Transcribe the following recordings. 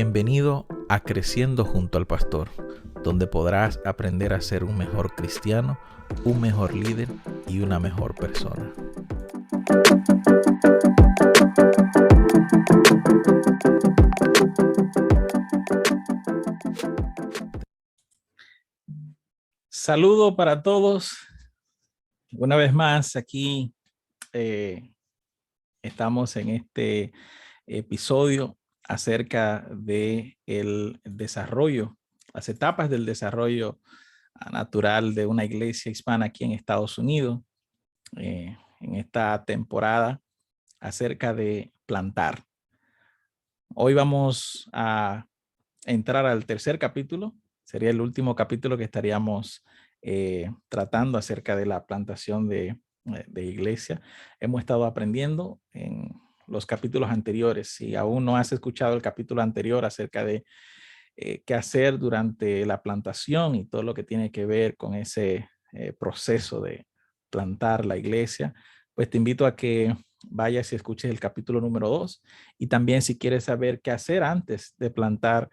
Bienvenido a Creciendo junto al Pastor, donde podrás aprender a ser un mejor cristiano, un mejor líder y una mejor persona. Saludo para todos. Una vez más aquí estamos en este episodio acerca de el desarrollo, las etapas del desarrollo natural de una iglesia hispana aquí en Estados Unidos, en esta temporada acerca de plantar. Hoy vamos a entrar al tercer capítulo, sería el último capítulo que estaríamos tratando acerca de la plantación de iglesia. Hemos estado aprendiendo en los capítulos anteriores. Si aún no has escuchado el capítulo anterior acerca de qué hacer durante la plantación y todo lo que tiene que ver con ese proceso de plantar la iglesia, pues te invito a que vayas y escuches el capítulo número 2. Y también si quieres saber qué hacer antes de plantar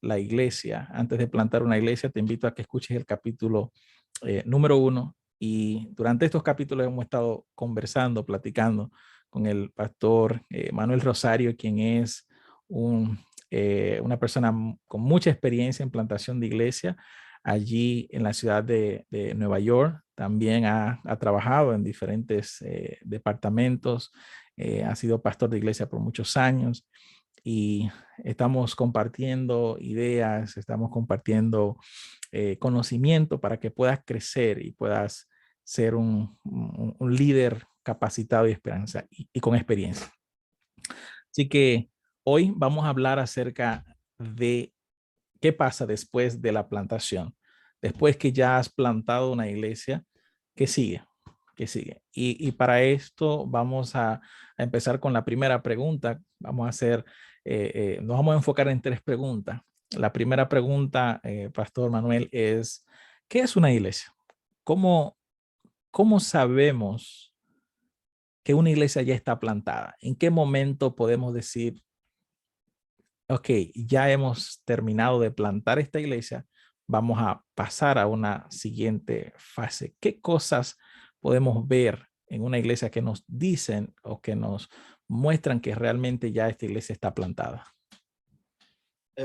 la iglesia, antes de plantar una iglesia, te invito a que escuches el capítulo número 1. Y durante estos capítulos hemos estado conversando, platicando con el pastor Manuel Rosario, quien es una persona con mucha experiencia en plantación de iglesia allí en la ciudad de Nueva York. También ha trabajado en diferentes departamentos, ha sido pastor de iglesia por muchos años y estamos compartiendo ideas, estamos compartiendo conocimiento para que puedas crecer y puedas ser un líder capacitado y con experiencia. Así que hoy vamos a hablar acerca de qué pasa después de la plantación. Después que ya has plantado una iglesia, ¿qué sigue? ¿Qué sigue? Y para esto vamos a empezar con la primera pregunta. Vamos a hacer, nos vamos a enfocar en 3 preguntas. La primera pregunta, Pastor Manuel, es, ¿qué es una iglesia? ¿Cómo sabemos que una iglesia ya está plantada? ¿En qué momento podemos decir, ok, ya hemos terminado de plantar esta iglesia, vamos a pasar a una siguiente fase? ¿Qué cosas podemos ver en una iglesia que nos dicen o que nos muestran que realmente ya esta iglesia está plantada?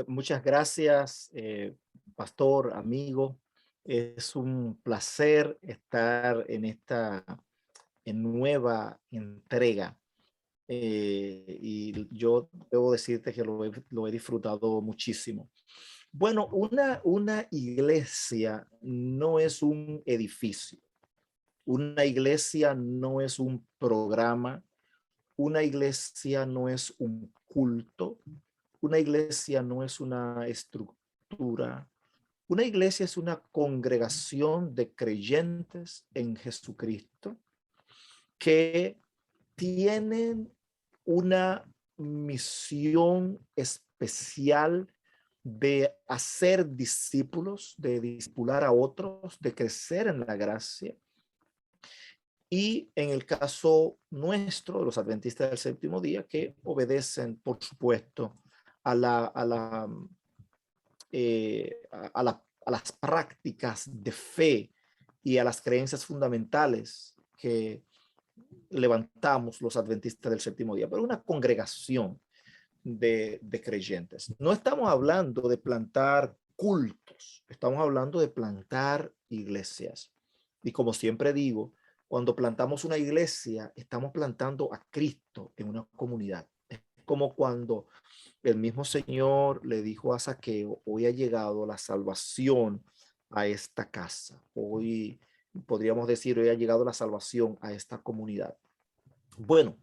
Muchas gracias, pastor, amigo. Es un placer estar en esta nueva entrega. Y yo debo decirte que lo he disfrutado muchísimo. Bueno, una iglesia no es un edificio. Una iglesia no es un programa. Una iglesia no es un culto. Una iglesia no es una estructura. Una iglesia es una congregación de creyentes en Jesucristo que tienen una misión especial de hacer discípulos, de discipular a otros, de crecer en la gracia. Y en el caso nuestro, de los adventistas del séptimo día, que obedecen, por supuesto, a las prácticas de fe y a las creencias fundamentales que levantamos los adventistas del séptimo día, pero una congregación de creyentes. No estamos hablando de plantar cultos, estamos hablando de plantar iglesias. Y como siempre digo, cuando plantamos una iglesia, estamos plantando a Cristo en una comunidad. Es como cuando el mismo Señor le dijo a Zaqueo, hoy ha llegado la salvación a esta casa. Hoy podríamos decir, hoy ha llegado la salvación a esta comunidad. Bueno,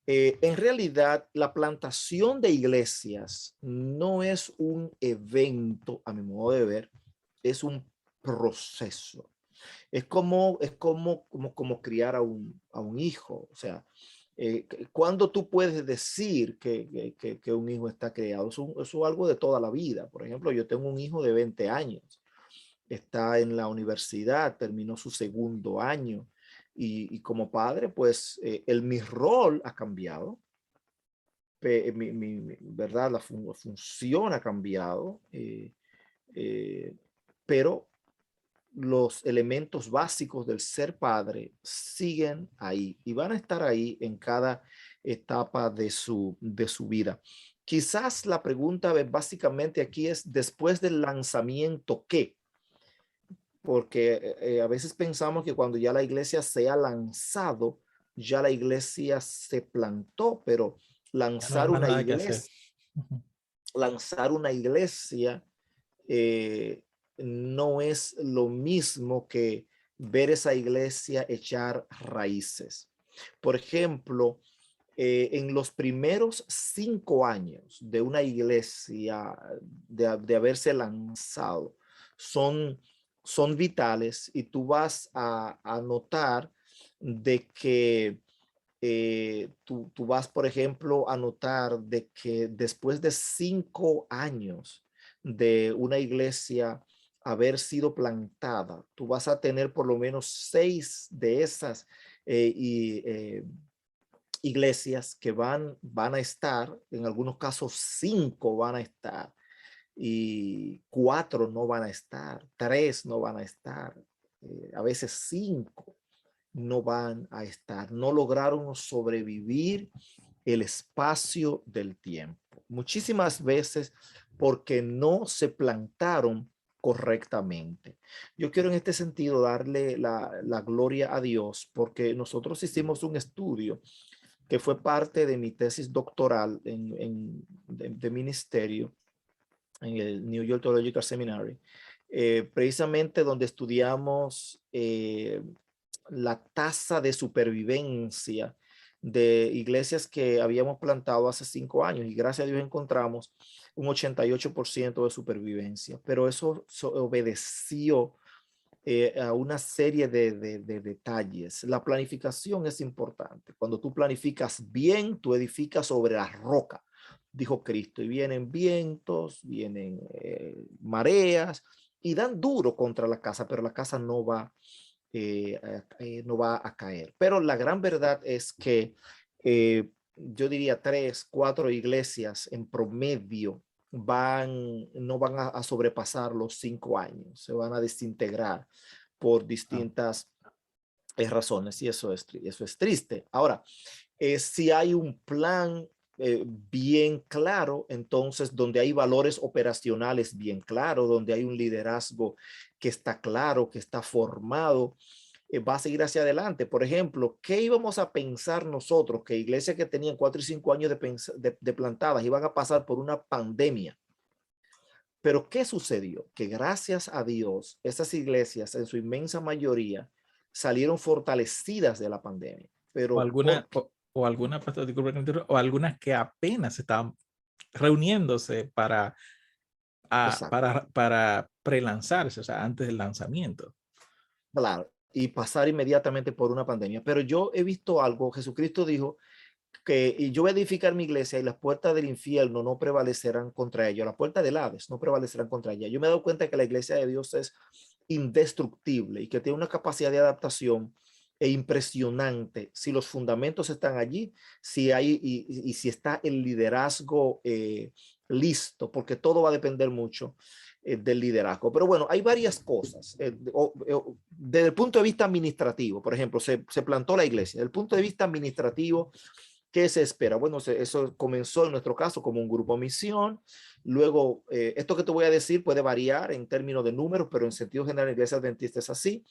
en realidad la plantación de iglesias no es un evento, a mi modo de ver, es un proceso. Es como criar a un hijo. O sea, ¿cuándo tú puedes decir que un hijo está criado? Eso es algo de toda la vida. Por ejemplo, yo tengo un hijo de 20 años, está en la universidad, terminó su segundo año y como padre, pues mi rol ha cambiado. ¿verdad? La función ha cambiado, pero los elementos básicos del ser padre siguen ahí y van a estar ahí en cada etapa de su vida. Quizás la pregunta básicamente aquí es, después del lanzamiento, ¿qué? Porque a veces pensamos que cuando ya la iglesia se ha lanzado, ya la iglesia se plantó, pero Ya no hay más nada que hacer. lanzar una iglesia eh, no es lo mismo que ver esa iglesia echar raíces. Por ejemplo, en los primeros 5 años de una iglesia, de haberse lanzado, son vitales, y tú vas a notar de que tú vas, por ejemplo, a notar de que después de 5 años de una iglesia haber sido plantada, tú vas a tener por lo menos 6 de esas iglesias que van a estar, en algunos casos 5 van a estar, y 4 no van a estar, 3 no van a estar, a veces 5 no van a estar, no lograron sobrevivir el espacio del tiempo. Muchísimas veces porque no se plantaron correctamente. Yo quiero en este sentido darle la gloria a Dios, porque nosotros hicimos un estudio que fue parte de mi tesis doctoral de ministerio en el New York Theological Seminary, precisamente donde estudiamos la tasa de supervivencia de iglesias que habíamos plantado hace 5 años, y gracias a Dios encontramos un 88% de supervivencia, pero eso obedeció a una serie de detalles. La planificación es importante. Cuando tú planificas bien, tú edificas sobre la roca, dijo Cristo, y vienen vientos, vienen mareas, y dan duro contra la casa, pero la casa no va a caer. Pero la gran verdad es que yo diría 3, 4 iglesias en promedio no van a sobrepasar los 5 años, se van a desintegrar por distintas razones, y eso es triste. Ahora, si hay un plan bien claro, entonces donde hay valores operacionales bien claros, donde hay un liderazgo que está claro, que está formado, va a seguir hacia adelante. Por ejemplo, ¿qué íbamos a pensar nosotros? Que iglesias que tenían 4 y 5 años de plantadas iban a pasar por una pandemia. Pero ¿qué sucedió? Que gracias a Dios, esas iglesias en su inmensa mayoría salieron fortalecidas de la pandemia. O Pero alguna, o alguna, pastor, disculpe que me interrumpa, o algunas que apenas estaban reuniéndose exacto, para prelanzarse, o sea, antes del lanzamiento. claro, y pasar inmediatamente por una pandemia. Pero yo he visto algo. Jesucristo dijo que y yo voy a edificar mi iglesia, y las puertas del infierno no prevalecerán contra ella, las puertas del Hades no prevalecerán contra ella. Yo me he dado cuenta que la iglesia de Dios es indestructible y que tiene una capacidad de adaptación impresionante si los fundamentos están allí, si hay y si está el liderazgo listo, porque todo va a depender mucho del liderazgo. Pero bueno, hay varias cosas. Desde el punto de vista administrativo, por ejemplo, se plantó la iglesia. Desde el punto de vista administrativo, ¿qué se espera? Bueno, eso comenzó en nuestro caso como un grupo misión. Luego, esto que te voy a decir puede variar en términos de números, pero en sentido general, la iglesia adventista es así.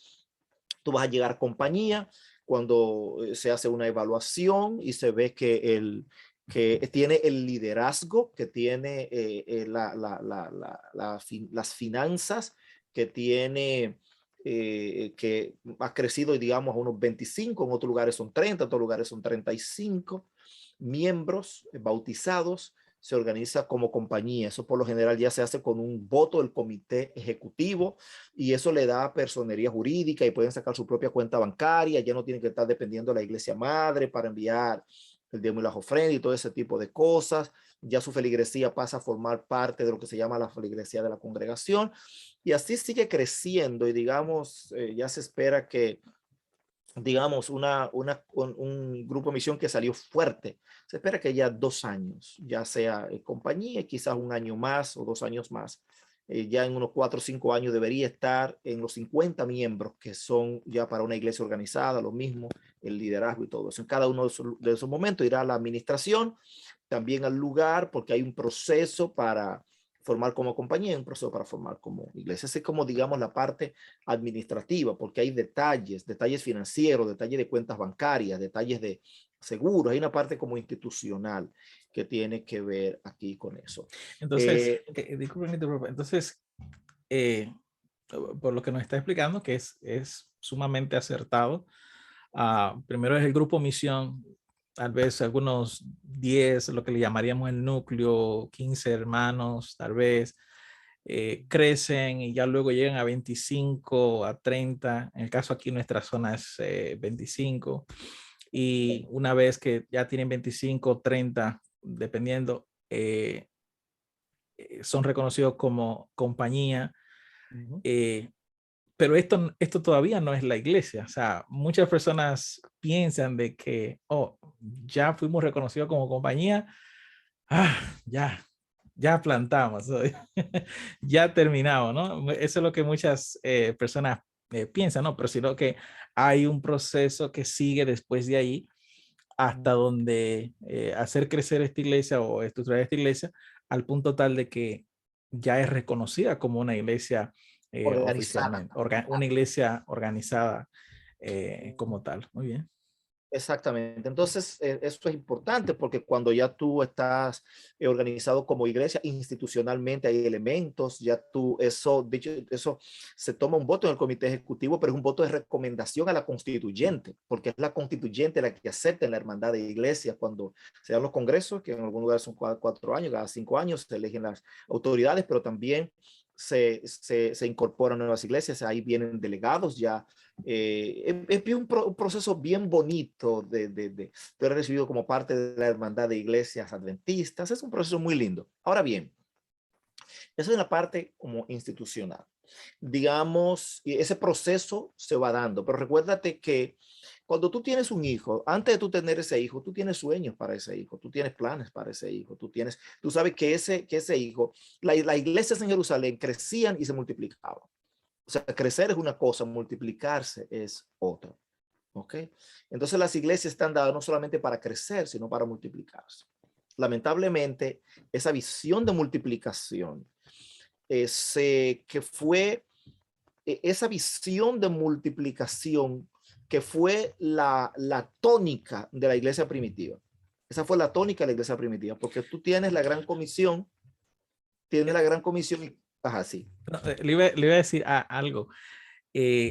Tú vas a llegar a compañía cuando se hace una evaluación y se ve que tiene el liderazgo, que tiene las finanzas, que tiene que ha crecido, digamos, a unos 25, en otros lugares son 30, en otros lugares son 35 miembros bautizados. Se organiza como compañía. Eso por lo general ya se hace con un voto del comité ejecutivo, y eso le da personería jurídica y pueden sacar su propia cuenta bancaria. Ya no tienen que estar dependiendo de la iglesia madre para enviar el diezmo y las ofrendas y todo ese tipo de cosas. Ya su feligresía pasa a formar parte de lo que se llama la feligresía de la congregación, y así sigue creciendo, y digamos, ya se espera que digamos, un grupo de misión que salió fuerte. Se espera que ya 2 años, ya sea en compañía, quizás un año más o 2 años más. Ya en unos 4 o 5 años debería estar en los 50 miembros que son ya para una iglesia organizada, lo mismo, el liderazgo y todo eso. En cada uno de esos momentos irá la administración, también al lugar, porque hay un proceso para formar como compañía y un proceso para formar como iglesia. Esa es como, digamos, la parte administrativa, porque hay detalles financieros, detalles de cuentas bancarias, detalles de seguros. Hay una parte como institucional que tiene que ver aquí con eso. Entonces, disculpen que te interrumpa. Entonces, por lo que nos está explicando, que es sumamente acertado. Primero es el grupo misión, tal vez algunos 10, lo que le llamaríamos el núcleo, 15 hermanos, tal vez, crecen y ya luego llegan a 25, a 30. En el caso aquí nuestra zona es 25. Y una vez que ya tienen 25, 30, dependiendo, son reconocidos como compañía. Eh, pero esto todavía no es la iglesia. O sea, muchas personas piensan de que, oh, ya fuimos reconocidos como compañía, ya plantamos, ya terminamos, ¿no? Eso es lo que muchas personas piensan, ¿no? Pero sino que hay un proceso que sigue después de ahí hasta donde hacer crecer esta iglesia o estructurar esta iglesia al punto tal de que ya es reconocida como una iglesia Organizada. oficialmente, una iglesia organizada como tal. Muy bien. Exactamente. Entonces, eso es importante porque cuando ya tú estás organizado como iglesia, institucionalmente hay elementos, ya tú, eso, de hecho, eso se toma un voto en el comité ejecutivo, pero es un voto de recomendación a la constituyente, porque es la constituyente la que acepta en la hermandad de iglesias cuando se dan los congresos, que en algún lugar son 4 años, cada 5 años se eligen las autoridades, pero también se incorporan nuevas iglesias, ahí vienen delegados ya. Es un proceso bien bonito de haber recibido como parte de la hermandad de iglesias adventistas. Es un proceso muy lindo. Ahora bien, esa es la parte como institucional. Digamos, y ese proceso se va dando, pero recuérdate que cuando tú tienes un hijo, antes de tú tener ese hijo, tú tienes sueños para ese hijo, tú tienes planes para ese hijo, tú sabes que ese hijo, la iglesia en Jerusalén crecían y se multiplicaban. O sea, crecer es una cosa, multiplicarse es otra. ¿Ok? Entonces las iglesias están dadas no solamente para crecer, sino para multiplicarse. Lamentablemente, esa visión de multiplicación, que fue esa visión de multiplicación que fue la tónica de la iglesia primitiva. Esa fue la tónica de la iglesia primitiva, porque tú tienes la gran comisión, y, ajá, sí. No, le iba a decir algo.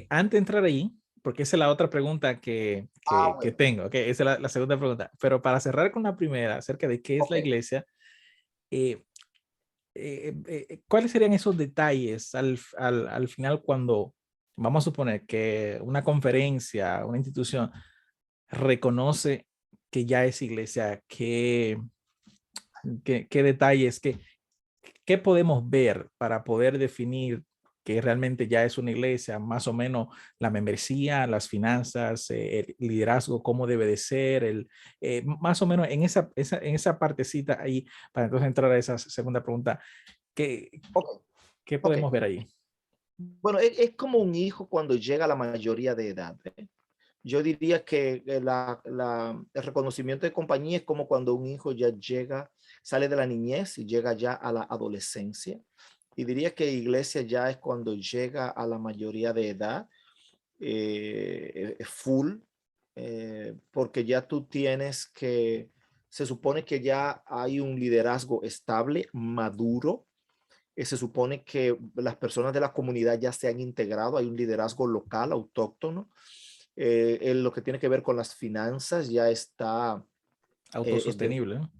Antes de entrar ahí, porque esa es la otra pregunta que Bueno, tengo, esa es la segunda pregunta, pero para cerrar con la primera, acerca de qué es la ok. iglesia, eh, ¿cuáles serían esos detalles al final cuando, vamos a suponer que una conferencia, una institución reconoce que ya es iglesia? ¿Qué detalles, qué podemos ver para poder definir que realmente ya es una iglesia? Más o menos la membresía, las finanzas, el liderazgo, cómo debe de ser, más o menos en esa partecita ahí, para entonces entrar a esa segunda pregunta. ¿Qué, Ok, qué ok. podemos ver ahí? Bueno, es como un hijo cuando llega a la mayoría de edad. Yo diría que el reconocimiento de compañía es como cuando un hijo ya sale de la niñez y llega ya a la adolescencia. Y diría que iglesia ya es cuando llega a la mayoría de edad, full, porque ya tú se supone que ya hay un liderazgo estable, maduro. Se supone que las personas de la comunidad ya se han integrado, hay un liderazgo local, autóctono. En lo que tiene que ver con las finanzas ya está, Autosostenible, ¿no?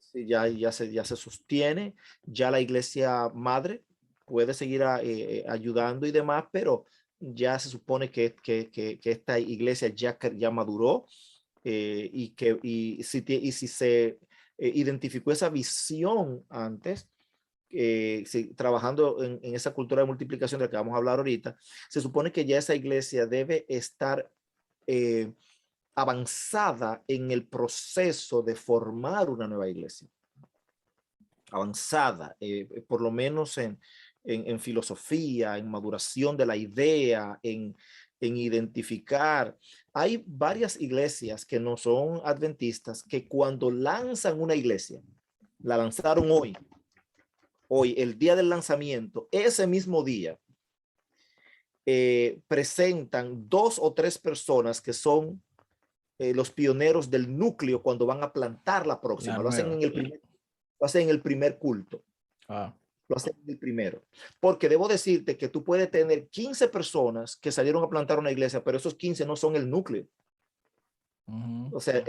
sí, ya se sostiene, ya la iglesia madre puede seguir ayudando y demás, pero ya se supone que esta iglesia ya maduró, y si se identificó esa visión antes, trabajando en esa cultura de multiplicación de la que vamos a hablar ahorita, se supone que ya esa iglesia debe estar avanzada en el proceso de formar una nueva iglesia. Avanzada, por lo menos en filosofía, en maduración de la idea, en identificar. Hay varias iglesias que no son adventistas que cuando lanzan una iglesia, la lanzaron hoy, el día del lanzamiento, ese mismo día, presentan 2 o 3 personas que son los pioneros del núcleo cuando van a plantar la próxima. Lo hacen en el primer culto. Lo hacen en el primero. Porque debo decirte que tú puedes tener 15 personas que salieron a plantar una iglesia, pero esos 15 no son el núcleo. O sea,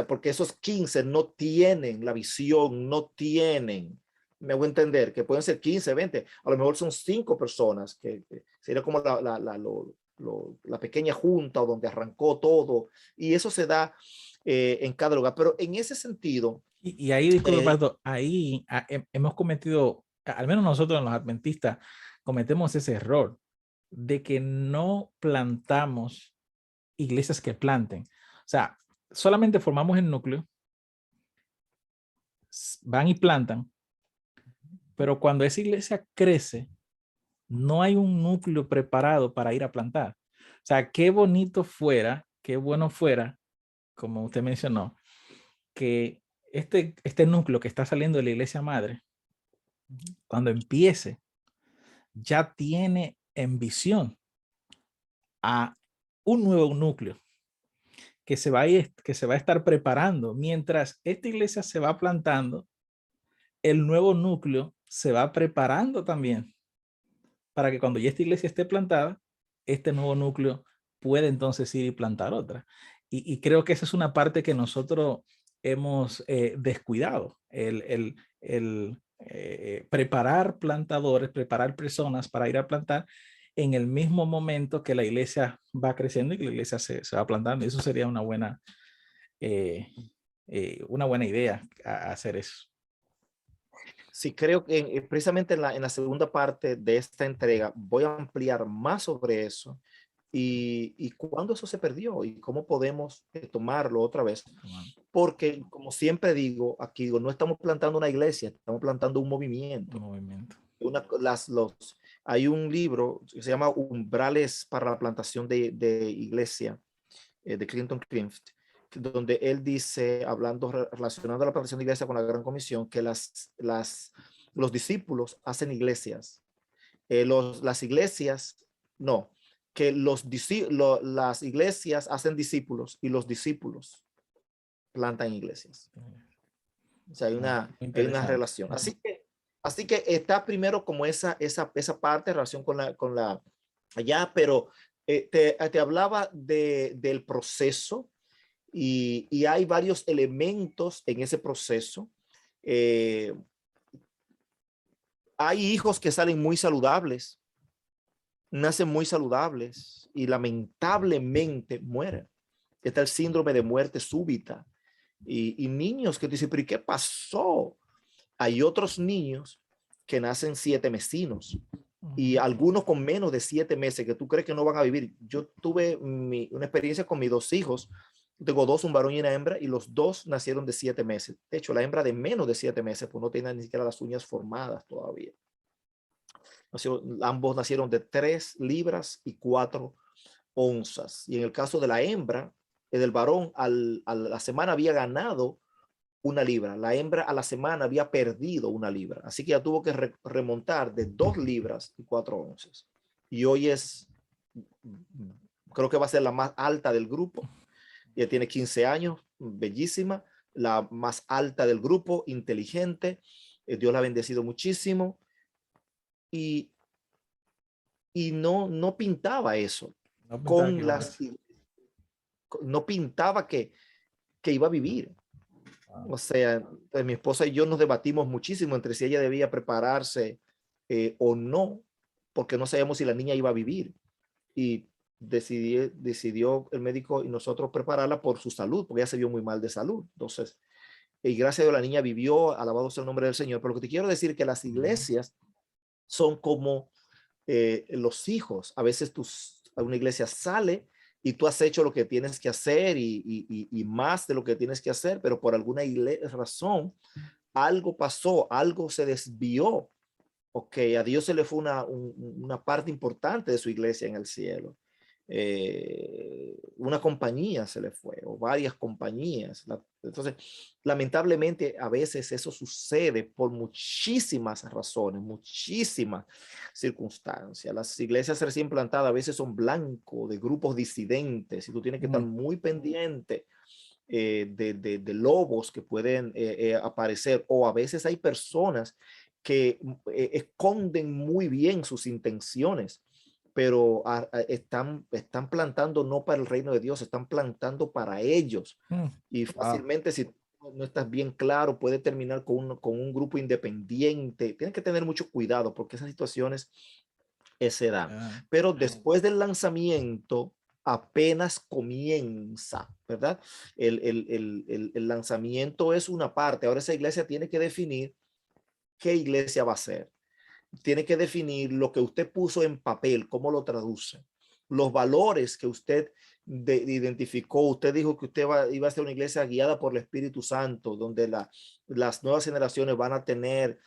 porque esos 15 no tienen la visión, no tienen, me voy a entender, que pueden ser 15, 20, a lo mejor son 5 personas, que sería como la pequeña junta o donde arrancó todo, y eso se da en cada lugar. Pero en ese sentido... Y ahí, disculpe, Pastor, ahí hemos cometido, al menos nosotros los adventistas, cometemos ese error de que no plantamos iglesias que planten. O sea, solamente formamos el núcleo, van y plantan, pero cuando esa iglesia crece, no hay un núcleo preparado para ir a plantar. O sea, qué bonito fuera, qué bueno fuera, como usted mencionó, que este núcleo que está saliendo de la iglesia madre, cuando empiece, ya tiene en visión a un nuevo núcleo que se va a estar preparando. Mientras esta iglesia se va plantando, el nuevo núcleo se va preparando también para que cuando ya esta iglesia esté plantada, este nuevo núcleo puede entonces ir y plantar otra. Y creo que esa es una parte que nosotros hemos descuidado, el preparar plantadores, preparar personas para ir a plantar en el mismo momento que la iglesia va creciendo y que la iglesia se va plantando. Eso sería una buena idea hacer eso. Sí, creo que precisamente en la segunda parte de esta entrega voy a ampliar más sobre eso y cuándo eso se perdió y cómo podemos tomarlo otra vez. Porque, como siempre digo, aquí digo, no estamos plantando una iglesia, estamos plantando un movimiento. Hay un libro que se llama Umbrales para la plantación de iglesia, de Clinton Clift, donde él dice, relacionando la plantación de iglesia con la Gran Comisión, que los discípulos hacen iglesias. Las iglesias, no, que las iglesias hacen discípulos y los discípulos plantan iglesias. O sea, hay una relación. Así que está primero como esa parte, relación con la allá, pero te hablaba del proceso y hay varios elementos en ese proceso. Hay hijos que salen muy saludables, nacen muy saludables y lamentablemente mueren. Está el síndrome de muerte súbita. Y niños que te dicen, pero ¿y qué pasó? Hay otros niños que nacen 7 mesinos y algunos con menos de 7 meses que tú crees que no van a vivir. Yo tuve una experiencia con mis 2 hijos. Tengo 2, un varón y una hembra, y los 2 nacieron de 7 meses. De hecho, la hembra de menos de 7 meses, pues no tiene ni siquiera las uñas formadas todavía. Ambos nacieron de 3 libras y 4 onzas. Y en el caso de la hembra, del varón, a la semana había ganado 1 libra. La hembra a la semana había perdido 1 libra. Así que ya tuvo que remontar de 2 libras y 4 onzas. Y hoy creo que va a ser la más alta del grupo. Ella tiene 15 años, bellísima, la más alta del grupo, inteligente. Dios la ha bendecido muchísimo. Y no pintaba eso. No pintaba que iba a vivir. O sea, pues mi esposa y yo nos debatimos muchísimo entre si ella debía prepararse o no, porque no sabíamos si la niña iba a vivir. Y decidió el médico y nosotros prepararla por su salud, porque ella se vio muy mal de salud. Entonces, y gracias a Dios la niña vivió, alabado sea el nombre del Señor. Pero lo que te quiero decir es que las iglesias son como los hijos. A veces una iglesia sale y tú has hecho lo que tienes que hacer y más de lo que tienes que hacer, pero por alguna razón algo pasó, algo se desvió. Ok, a Dios se le fue una parte importante de su iglesia en el cielo. Una compañía se le fue, o varias compañías. Entonces, lamentablemente, a veces eso sucede por muchísimas razones, muchísimas circunstancias. Las iglesias recién plantadas a veces son blanco de grupos disidentes y tú tienes que estar muy pendiente de lobos que pueden aparecer, o a veces hay personas que esconden muy bien sus intenciones, pero están plantando no para el reino de Dios, están plantando para ellos. Y fácilmente, si no estás bien claro, puede terminar con un grupo independiente. Tienes que tener mucho cuidado porque esas situaciones se dan. Pero después del lanzamiento, apenas comienza, ¿verdad? El lanzamiento es una parte. Ahora esa iglesia tiene que definir qué iglesia va a ser. Tiene que definir lo que usted puso en papel, cómo lo traduce. Los valores que usted identificó. Usted dijo que usted iba a ser una iglesia guiada por el Espíritu Santo, donde las nuevas generaciones van a tener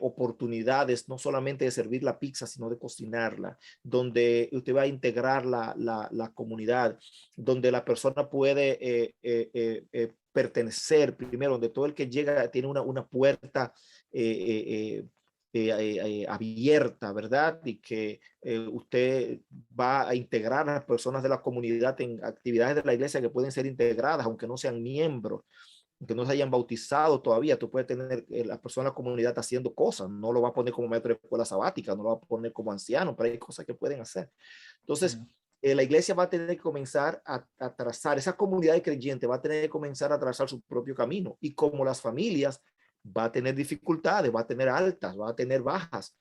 oportunidades no solamente de servir la pizza, sino de cocinarla, donde usted va a integrar la comunidad, donde la persona puede pertenecer primero, donde todo el que llega tiene una puerta abierta, ¿verdad? Y que usted va a integrar a las personas de la comunidad en actividades de la iglesia que pueden ser integradas, aunque no sean miembros, que no se hayan bautizado todavía. Tú puedes tener las personas de la comunidad haciendo cosas. No lo va a poner como maestro de escuela sabática, no lo va a poner como anciano, pero hay cosas que pueden hacer. Entonces, la iglesia va a tener que comenzar a trazar, esa comunidad de creyentes va a tener que comenzar a trazar su propio camino. Y como las familias, va a tener dificultades, va a tener altas, va a tener bajas,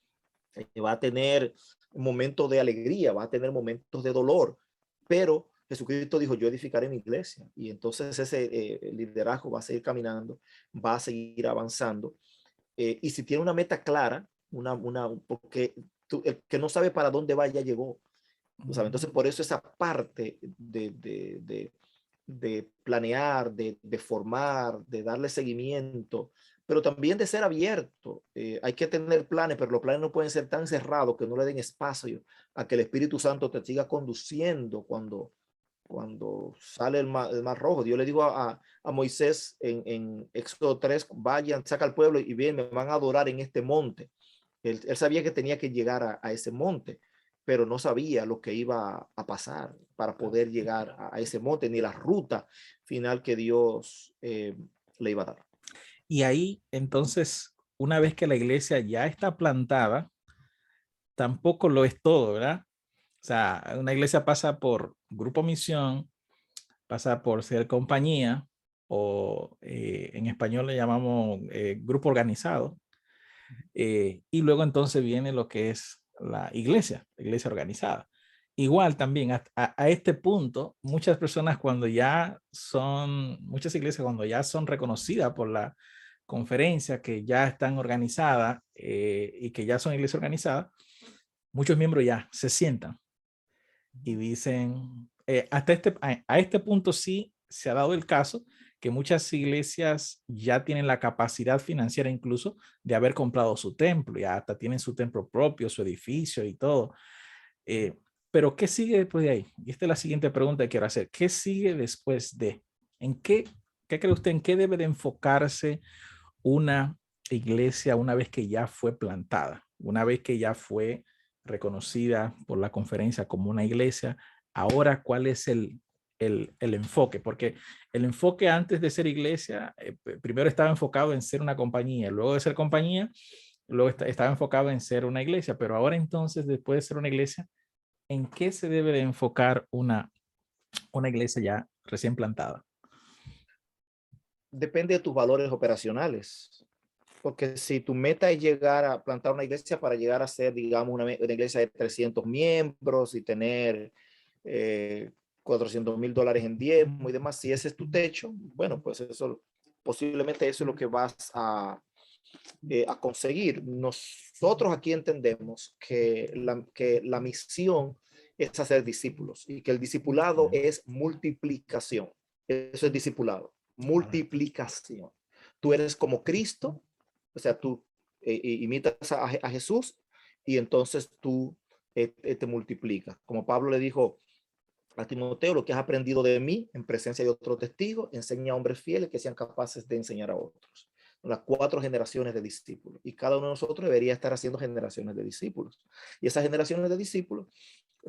va a tener momentos de alegría, va a tener momentos de dolor, pero Jesucristo dijo, yo edificaré mi iglesia. Y entonces ese liderazgo va a seguir caminando, va a seguir avanzando. Y si tiene una meta clara, porque el que no sabe para dónde va ya llegó. ¿Sabes? Entonces, por eso esa parte de planear, de formar, de darle seguimiento, pero también de ser abierto. Hay que tener planes, pero los planes no pueden ser tan cerrados que no le den espacio a que el Espíritu Santo te siga conduciendo cuando sale el mar rojo. Yo le digo a Moisés en Éxodo 3, vayan, saca al pueblo y bien, me van a adorar en este monte. Él sabía que tenía que llegar a ese monte, pero no sabía lo que iba a pasar para poder llegar a ese monte, ni la ruta final que Dios le iba a dar. Y ahí, entonces, una vez que la iglesia ya está plantada, tampoco lo es todo, ¿verdad? O sea, una iglesia pasa por grupo misión, pasa por ser compañía, o en español le llamamos grupo organizado, y luego entonces viene lo que es la iglesia organizada. Igual también a este punto, muchas personas muchas iglesias cuando ya son reconocidas por la conferencia, que ya están organizadas y que ya son iglesias organizadas, muchos miembros ya se sientan y dicen, a este punto sí se ha dado el caso que muchas iglesias ya tienen la capacidad financiera incluso de haber comprado su templo, ya hasta tienen su templo propio, su edificio y todo. Pero ¿qué sigue después de ahí? Y esta es la siguiente pregunta que quiero hacer. ¿Qué sigue después de? ¿Qué cree usted, en qué debe de enfocarse una iglesia una vez que ya fue plantada, una vez que ya fue reconocida por la conferencia como una iglesia? Ahora, ¿cuál es el enfoque? Porque el enfoque antes de ser iglesia, primero estaba enfocado en ser una compañía, luego de ser compañía, luego estaba enfocado en ser una iglesia, pero ahora entonces, después de ser una iglesia, ¿en qué se debe de enfocar una iglesia ya recién plantada? Depende de tus valores operacionales. Porque si tu meta es llegar a plantar una iglesia para llegar a ser, digamos, una iglesia de 300 miembros y tener $400,000 en diezmo y demás, si ese es tu techo, bueno, pues eso, posiblemente eso es lo que vas a conseguir. Nosotros aquí entendemos que la misión es hacer discípulos y que el discipulado es multiplicación. Eso es discipulado, multiplicación. Tú eres como Cristo, o sea, tú imitas a Jesús y entonces tú te multiplicas. Como Pablo le dijo a Timoteo, lo que has aprendido de mí en presencia de otro testigo, enseña a hombres fieles que sean capaces de enseñar a otros. Las 4 generaciones de discípulos. Y cada uno de nosotros debería estar haciendo generaciones de discípulos. Y esas generaciones de discípulos,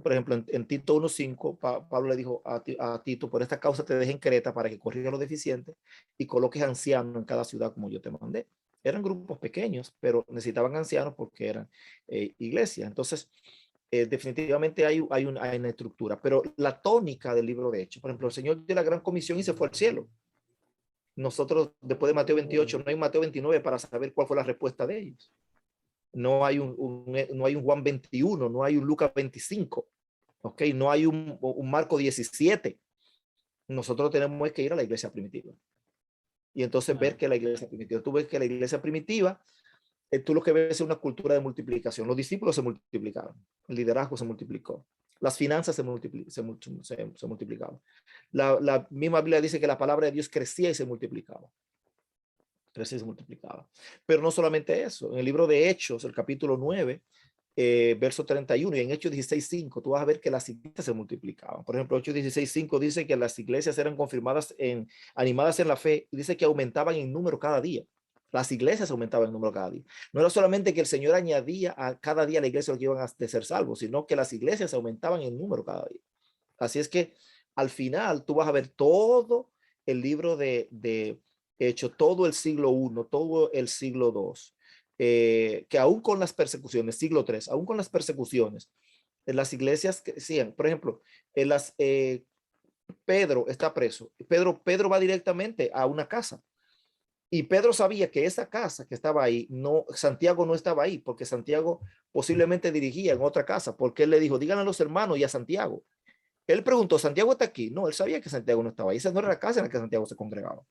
por ejemplo, en Tito 1:5, Pablo le dijo a Tito, por esta causa te dejé en Creta para que corrijas lo deficiente y coloques ancianos en cada ciudad como yo te mandé. Eran grupos pequeños, pero necesitaban ancianos porque eran iglesias. Entonces, definitivamente hay una estructura, pero la tónica del libro de Hechos, por ejemplo, el Señor dio la gran comisión y se fue al cielo. Nosotros, después de Mateo 28, no hay Mateo 29 para saber cuál fue la respuesta de ellos. No hay no hay un Juan 21, no hay un Lucas 25, ¿ok? No hay un Marco 17. Nosotros tenemos que ir a la iglesia primitiva. Y entonces ver que la iglesia primitiva, tú ves que la iglesia primitiva, tú lo que ves es una cultura de multiplicación. Los discípulos se multiplicaron, el liderazgo se multiplicó, las finanzas se multiplicaban. La misma Biblia dice que la palabra de Dios crecía y se multiplicaba. Crecía y se multiplicaba. Pero no solamente eso, en el libro de Hechos, el capítulo 9, verso 31, y en Hechos 16:5, tú vas a ver que las iglesias se multiplicaban. Por ejemplo, Hechos 16:5 dice que las iglesias eran confirmadas, animadas en la fe, y dice que aumentaban en número cada día. Las iglesias aumentaban en número cada día. No era solamente que el Señor añadía a cada día a la iglesia los que iban a ser salvos, sino que las iglesias aumentaban en número cada día. Así es que al final tú vas a ver todo el libro de Hechos, todo el siglo I, todo el siglo II, que aún con las persecuciones, siglo III, aún con las persecuciones, en las iglesias crecían. Por ejemplo, Pedro está preso. Pedro va directamente a una casa. Y Pedro sabía que esa casa que estaba ahí, Santiago no estaba ahí, porque Santiago posiblemente dirigía en otra casa, porque él le dijo, díganle a los hermanos y a Santiago. Él preguntó, ¿Santiago está aquí? No, él sabía que Santiago no estaba ahí. Esa no era la casa en la que Santiago se congregaba.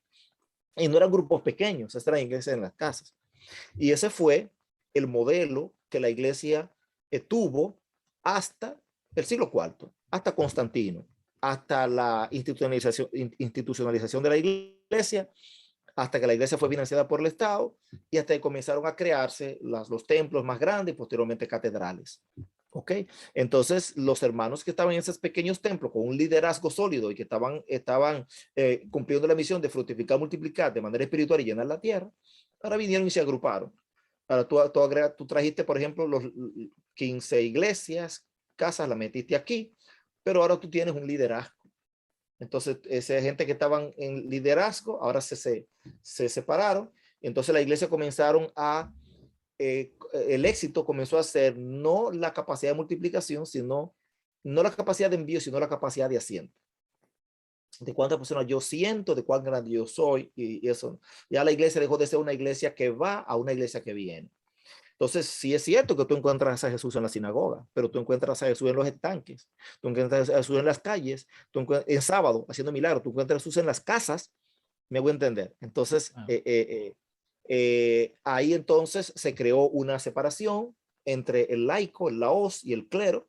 Y no eran grupos pequeños, eran iglesias en las casas. Y ese fue el modelo que la iglesia tuvo hasta el siglo IV, hasta Constantino, hasta la institucionalización de la iglesia, hasta que la iglesia fue financiada por el Estado y hasta que comenzaron a crearse los templos más grandes y posteriormente catedrales. ¿Ok? Entonces, los hermanos que estaban en esos pequeños templos con un liderazgo sólido y que estaban cumpliendo la misión de fructificar, multiplicar de manera espiritual y llenar la tierra, ahora vinieron y se agruparon. Ahora tú trajiste, por ejemplo, los 15 iglesias, casas, la metiste aquí, pero ahora tú tienes un liderazgo. Entonces, esa gente que estaban en liderazgo, ahora se separaron. Entonces, la iglesia comenzaron el éxito comenzó a ser no la capacidad de multiplicación, sino no la capacidad de envío, sino la capacidad de asiento. De cuántas personas yo siento, de cuán grande yo soy, y eso. Ya la iglesia dejó de ser una iglesia que va a una iglesia que viene. Entonces, sí es cierto que tú encuentras a Jesús en la sinagoga, pero tú encuentras a Jesús en los estanques, tú encuentras a Jesús en las calles, en sábado haciendo milagros, tú encuentras a Jesús en las casas, me voy a entender. Entonces, ahí entonces se creó una separación entre el laico, el laos y el clero.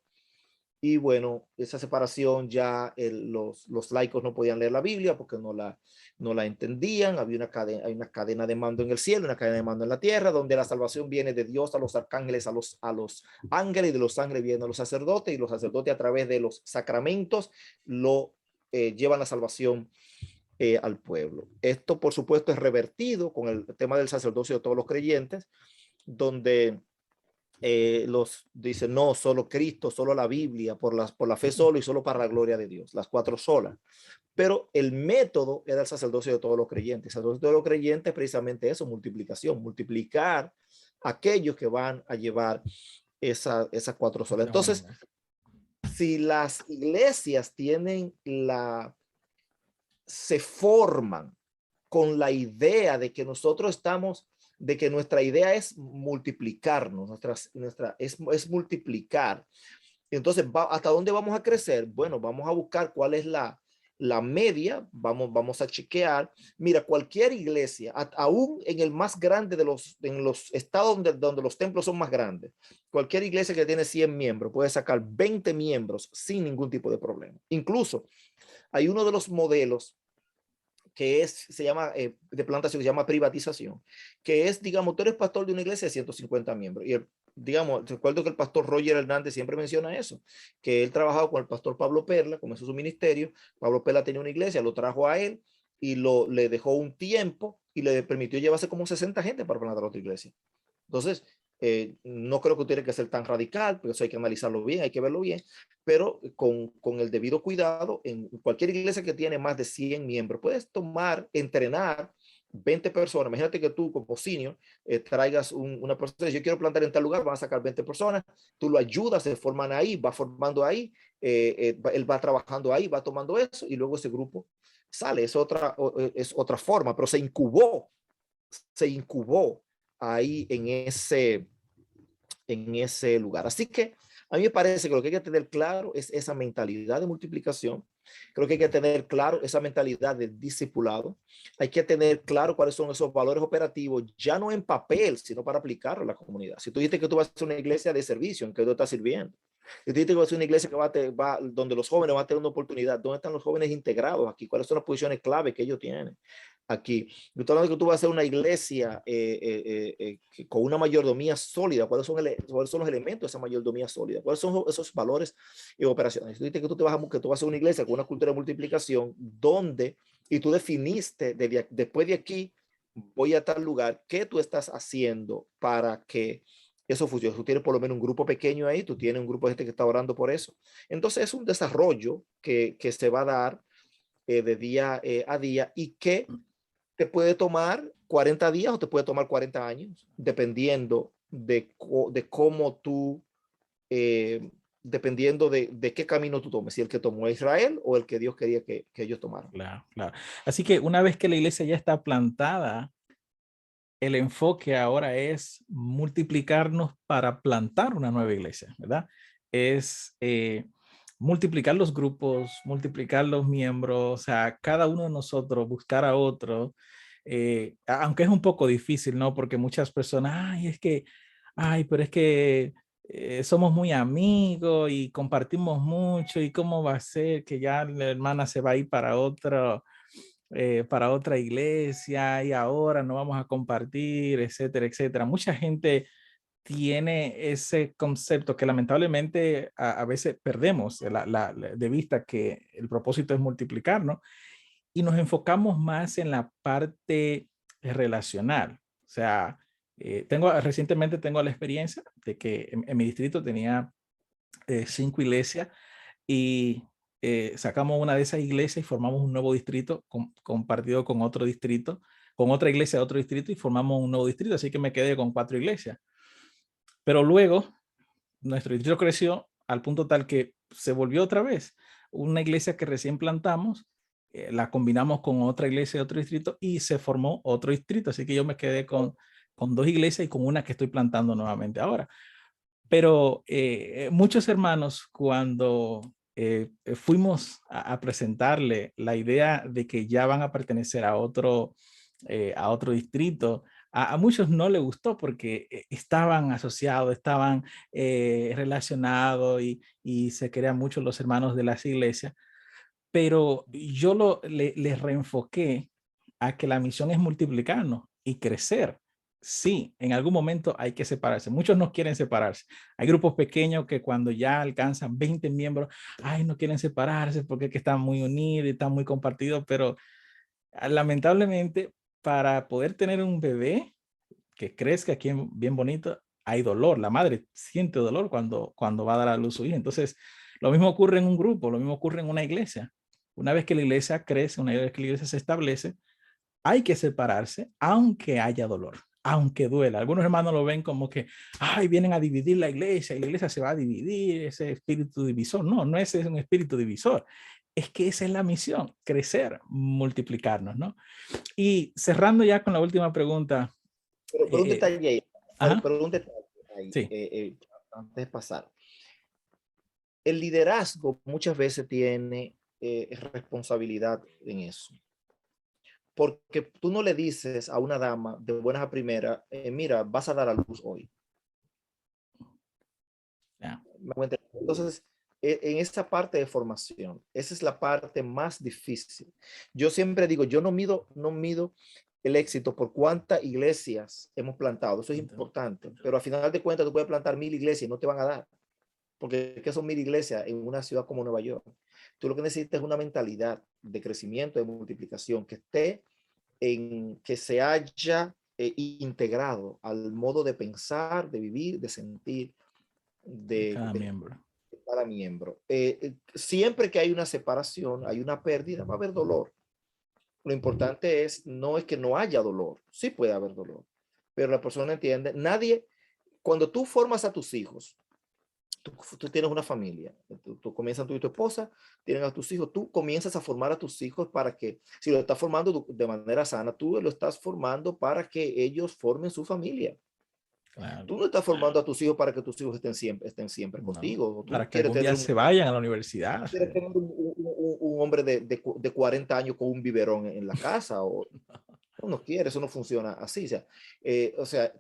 Y bueno, esa separación ya los laicos no podían leer la Biblia porque no la entendían. Hay una cadena de mando en el cielo, una cadena de mando en la tierra, donde la salvación viene de Dios a los arcángeles, a los ángeles, y de los ángeles vienen a los sacerdotes, y los sacerdotes a través de los sacramentos llevan la salvación al pueblo. Esto, por supuesto, es revertido con el tema del sacerdocio de todos los creyentes, donde dicen no, solo Cristo, solo la Biblia, por la fe solo y solo para la gloria de Dios, las 4 solas. Pero el método era el sacerdocio de todos los creyentes. El sacerdocio de todos los creyentes es precisamente eso, multiplicación, multiplicar aquellos que van a llevar esas 4 solas. Entonces, si las iglesias se forman con la idea de que de que nuestra idea es multiplicarnos, es multiplicar. Entonces, ¿hasta dónde vamos a crecer? Bueno, vamos a buscar cuál es la media, vamos a chequear. Mira, cualquier iglesia, aún en el más grande en los estados donde los templos son más grandes, cualquier iglesia que tiene 100 miembros puede sacar 20 miembros sin ningún tipo de problema. Incluso hay uno de los modelos que se llama de plantación, que se llama privatización, que es, digamos, tú eres pastor de una iglesia de 150 miembros. Y digamos, recuerdo que el pastor Roger Hernández siempre menciona eso, que él trabajaba con el pastor Pablo Perla, comenzó su ministerio. Pablo Perla tenía una iglesia, lo trajo a él y le dejó un tiempo y le permitió llevarse como 60 gente para plantar otra iglesia. Entonces, no creo que tiene que ser tan radical, pero eso hay que analizarlo bien, hay que verlo bien, pero con el debido cuidado, en cualquier iglesia que tiene más de 100 miembros, puedes entrenar 20 personas. Imagínate que tú como senior traigas una persona, yo quiero plantar en tal lugar, van a sacar 20 personas, tú lo ayudas, se forman ahí, va formando ahí, él va trabajando ahí, va tomando eso y luego ese grupo sale, es otra forma, pero se incubó ahí en ese lugar. Así que a mí me parece que lo que hay que tener claro es esa mentalidad de multiplicación. Creo que hay que tener claro esa mentalidad de discipulado. Hay que tener claro cuáles son esos valores operativos, ya no en papel, sino para aplicarlo a la comunidad. Si tú dices que tú vas a ser una iglesia de servicio, ¿en qué tú estás sirviendo? Si tú dices que vas a ser una iglesia que donde los jóvenes van a tener una oportunidad, ¿dónde están los jóvenes integrados aquí? ¿Cuáles son las posiciones clave que ellos tienen aquí? Yo estoy hablando de que tú vas a ser una iglesia con una mayordomía sólida. ¿Cuáles son los elementos de esa mayordomía sólida? ¿Cuáles son esos valores y operaciones? Tú dices que tú vas a ser una iglesia con una cultura de multiplicación y tú definiste después de aquí voy a tal lugar. ¿Qué tú estás haciendo para que eso funcione? Tú tienes por lo menos un grupo pequeño ahí, tú tienes un grupo de gente que está orando por eso. Entonces es un desarrollo que se va a dar de día a día y que te puede tomar 40 días o te puede tomar 40 años, dependiendo de cómo tú, dependiendo de qué camino tú tomes, si el que tomó Israel o el que Dios quería que ellos tomaran. Claro, claro. Así que una vez que la iglesia ya está plantada, el enfoque ahora es multiplicarnos para plantar una nueva iglesia, ¿verdad? Es multiplicar los grupos, multiplicar los miembros, o sea, cada uno de nosotros buscar a otro, aunque es un poco difícil, ¿no? Porque muchas personas, pero es que somos muy amigos y compartimos mucho y cómo va a ser que ya la hermana se va a ir para otra iglesia y ahora no vamos a compartir, etcétera, etcétera. Mucha gente tiene ese concepto que lamentablemente a veces perdemos de vista que el propósito es multiplicar, ¿no? Y nos enfocamos más en la parte relacional. O sea, recientemente tengo la experiencia de que en mi distrito tenía 5 iglesias y sacamos una de esas iglesias y formamos un nuevo distrito compartido con otro distrito, con otra iglesia de otro distrito y formamos un nuevo distrito, así que me quedé con 4 iglesias. Pero luego nuestro distrito creció al punto tal que se volvió otra vez una iglesia que recién plantamos, la combinamos con otra iglesia de otro distrito y se formó otro distrito, así que yo me quedé con 2 iglesias y con una que estoy plantando nuevamente ahora. Pero muchos hermanos, cuando fuimos a presentarle la idea de que ya van a pertenecer a otro distrito, a muchos no les gustó porque estaban asociados, estaban relacionados y se querían mucho los hermanos de las iglesias. Pero yo les reenfoqué a que la misión es multiplicarnos y crecer. Sí, en algún momento hay que separarse. Muchos no quieren separarse. Hay grupos pequeños que cuando ya alcanzan 20 miembros, no quieren separarse porque es que están muy unidos y están muy compartidos, pero lamentablemente para poder tener un bebé que crezca aquí bien bonito, hay dolor. La madre siente dolor cuando va a dar a luz su hijo. Entonces, lo mismo ocurre en un grupo, lo mismo ocurre en una iglesia. Una vez que la iglesia crece, una vez que la iglesia se establece, hay que separarse, aunque haya dolor, aunque duela. Algunos hermanos lo ven como que, vienen a dividir la iglesia y la iglesia se va a dividir, ese espíritu divisor. No, no es un espíritu divisor. Es que esa es la misión, crecer, multiplicarnos, ¿no? Y cerrando ya con la última pregunta. Pero un detalle ahí, pero un detalle ahí, Sí. antes de pasar. El liderazgo muchas veces tiene responsabilidad en eso. Porque tú no le dices a una dama de buenas a primeras, mira, vas a dar a luz hoy. Yeah. Entonces, en esa parte de formación, esa es la parte más difícil. Yo siempre digo, yo no mido el éxito por cuántas iglesias hemos plantado. Eso es importante. Pero al final de cuentas, tú puedes plantar 1000 iglesias y no te van a dar. Porque ¿qué son 1000 iglesias en una ciudad como Nueva York? Tú lo que necesitas es una mentalidad de crecimiento, de multiplicación, que esté que se haya integrado al modo de pensar, de vivir, de sentir de cada miembro. De cada miembro. Siempre que hay una separación, hay una pérdida, va a haber dolor. Lo importante no es que no haya dolor, sí puede haber dolor, pero la persona entiende, cuando tú formas a tus hijos, tú tienes una familia, tú comienzas tú y tu esposa, tienen a tus hijos, tú comienzas a formar a tus hijos para que, si lo estás formando de manera sana, tú lo estás formando para que ellos formen su familia. Claro. Tú no estás formando a tus hijos para que tus hijos estén siempre No, contigo. Tú para no que quieres algún día tener se vayan a la universidad. quieres tener un hombre de 40 años con un biberón en la casa, o no quiere, eso no funciona así. O sea,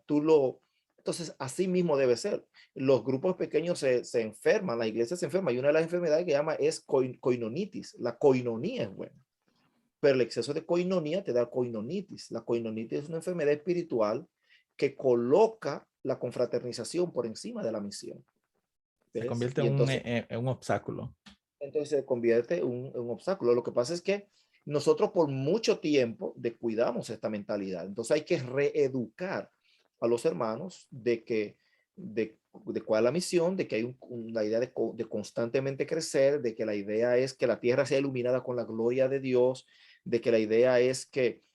entonces así mismo debe ser. Los grupos pequeños se enferman, la iglesia se enferma, y una de las enfermedades que llama es coinonitis. La coinonía es buena, pero el exceso de coinonía te da coinonitis. La coinonitis es una enfermedad espiritual que coloca la confraternización por encima de la misión. Se ¿Ves? convierte Y entonces en un obstáculo. se convierte en un obstáculo. Lo que pasa es que nosotros por mucho tiempo descuidamos esta mentalidad. Entonces hay que reeducar a los hermanos de cuál es la misión, de que hay una idea de constantemente crecer, de que la idea es que la tierra sea iluminada con la gloria de Dios, de que la idea es que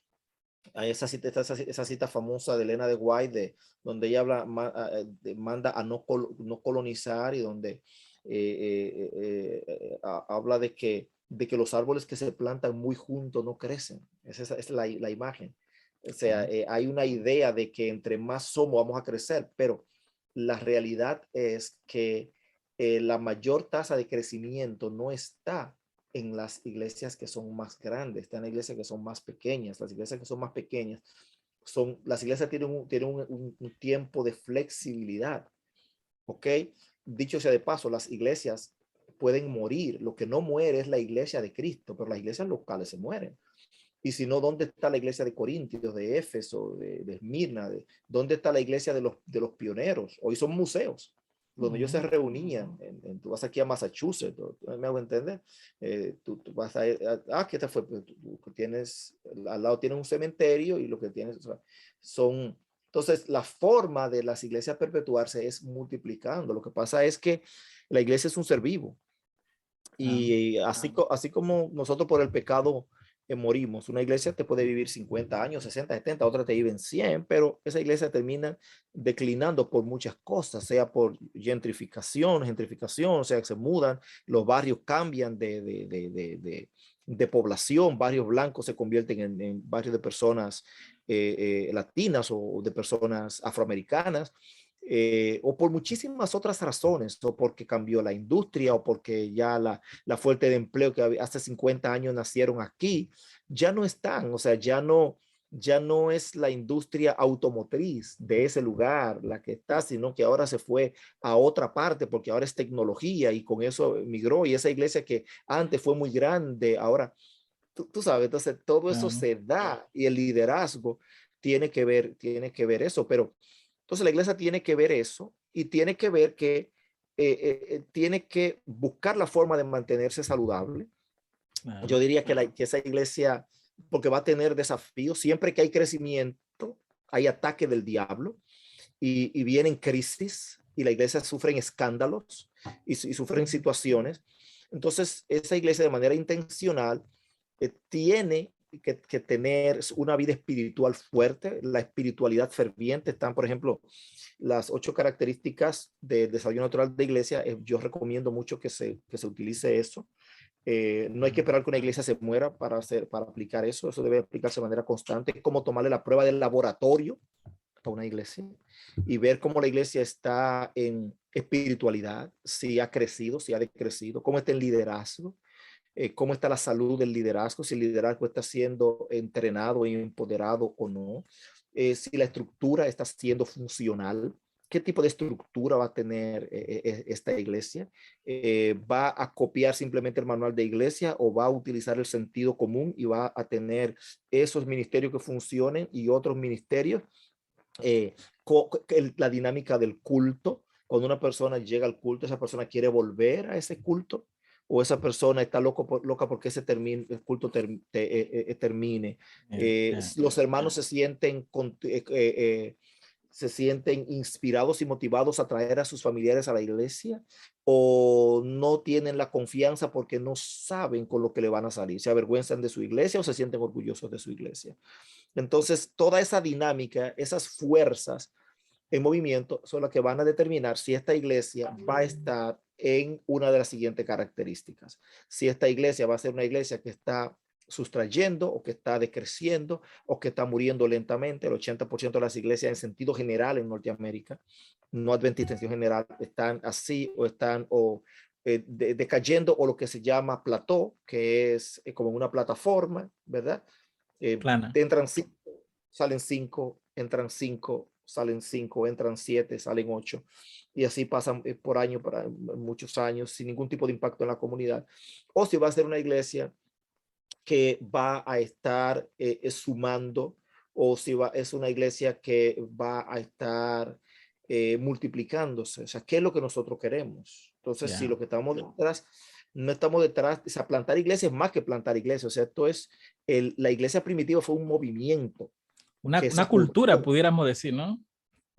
hay esa cita famosa de Elena de White, donde ella manda a no colonizar, y donde habla de que los árboles que se plantan muy juntos no crecen. Esa es la imagen. O sea, hay una idea de que entre más somos vamos a crecer, pero la realidad es que la mayor tasa de crecimiento no está en las iglesias que son más grandes, están en iglesias que son más pequeñas. Las iglesias que son más pequeñas las iglesias tienen un tiempo de flexibilidad, ¿ok? Dicho sea de paso, las iglesias pueden morir. Lo que no muere es la iglesia de Cristo, pero las iglesias locales se mueren. Y si no, ¿dónde está la iglesia de Corintios, de Éfeso, de Esmirna? ¿Dónde está la iglesia de los pioneros? Hoy son museos donde ellos se reunían. Tú vas aquí a Massachusetts, me hago entender. Tú vas ¿qué te fue? Al lado tienes un cementerio, y lo que tienes son... Entonces, la forma de las iglesias perpetuarse es multiplicando. Lo que pasa es que la iglesia es un ser vivo. Y así como nosotros por el pecado morimos, una iglesia te puede vivir 50 años, 60, 70, otra te viven 100, pero esa iglesia termina declinando por muchas cosas, sea por gentrificación, o sea, que se mudan, los barrios cambian de población, barrios blancos se convierten en barrios de personas latinas o de personas afroamericanas. O por muchísimas otras razones, o porque cambió la industria, o porque ya la fuente de empleo que hace 50 años nacieron aquí, ya no están, o sea, ya no es la industria automotriz de ese lugar la que está, sino que ahora se fue a otra parte, porque ahora es tecnología, y con eso migró, y esa iglesia que antes fue muy grande, ahora, tú sabes, entonces todo eso se da, y el liderazgo tiene que ver eso, pero entonces la iglesia tiene que ver eso, y tiene que ver que tiene que buscar la forma de mantenerse saludable. Yo diría que esa iglesia, porque va a tener desafíos, siempre que hay crecimiento, hay ataque del diablo, y vienen crisis, y la iglesia sufre escándalos y sufren situaciones. Entonces, esa iglesia de manera intencional tiene que tener una vida espiritual fuerte, la espiritualidad ferviente. Están, por ejemplo, las 8 características del desarrollo natural de iglesia. Yo recomiendo mucho que se utilice eso. No hay que esperar que una iglesia se muera para aplicar eso. Eso debe aplicarse de manera constante. Es como tomarle la prueba del laboratorio a una iglesia y ver cómo la iglesia está en espiritualidad, si ha crecido, si ha decrecido, cómo está en liderazgo, cómo está la salud del liderazgo, si el liderazgo está siendo entrenado y empoderado o no, si la estructura está siendo funcional, qué tipo de estructura va a tener esta iglesia, va a copiar simplemente el manual de iglesia o va a utilizar el sentido común y va a tener esos ministerios que funcionen y otros ministerios, la dinámica del culto. Cuando una persona llega al culto, esa persona quiere volver a ese culto, o esa persona está loca porque el culto termine. Los hermanos se sienten inspirados y motivados a traer a sus familiares a la iglesia, o no tienen la confianza porque no saben con lo que le van a salir, se avergüenzan de su iglesia o se sienten orgullosos de su iglesia. Entonces, toda esa dinámica, esas fuerzas en movimiento son las que van a determinar si esta iglesia va a estar en una de las siguientes características. Si esta iglesia va a ser una iglesia que está sustrayendo o que está decreciendo o que está muriendo lentamente. El 80% de las iglesias en sentido general en Norteamérica, no adventistas en general, están así o están decayendo, o lo que se llama plató, que es como una plataforma, ¿verdad? Plana. Entran 5, salen 5, entran 5, salen 5, entran 7, salen 8, y así pasan por año, para muchos años, sin ningún tipo de impacto en la comunidad. O si va a ser una iglesia que va a estar sumando, o si es una iglesia que va a estar multiplicándose. O sea, ¿qué es lo que nosotros queremos? Entonces, si lo que estamos detrás, no estamos detrás, o sea, plantar iglesias es más que plantar iglesias. O sea, esto es, la iglesia primitiva fue un movimiento Una cultura, pudiéramos decir, ¿no?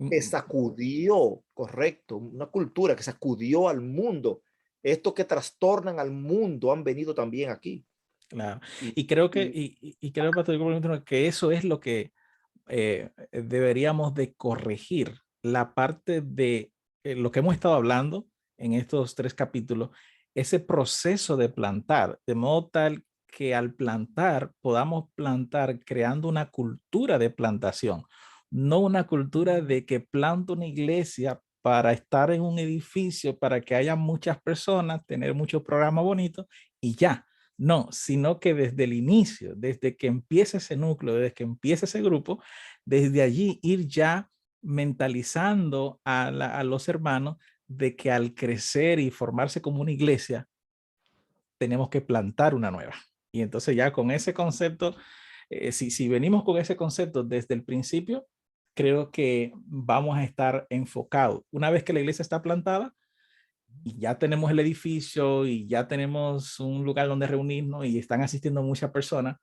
que sacudió, correcto, una cultura que sacudió al mundo. Estos que trastornan al mundo han venido también aquí. Claro. Y creo que, creo, Pastor, que eso es lo que deberíamos de corregir, la parte de lo que hemos estado hablando en estos 3 capítulos, ese proceso de plantar, de modo tal que al plantar podamos plantar creando una cultura de plantación, no una cultura de que planto una iglesia para estar en un edificio, para que haya muchas personas, tener muchos programas bonitos y ya. No, sino que desde el inicio, desde que empieza ese núcleo, desde que empieza ese grupo, desde allí ir ya mentalizando a los hermanos de que al crecer y formarse como una iglesia, tenemos que plantar una nueva. Y entonces ya con ese concepto, si venimos con ese concepto desde el principio, creo que vamos a estar enfocados. Una vez que la iglesia está plantada, y ya tenemos el edificio y ya tenemos un lugar donde reunirnos y están asistiendo muchas personas,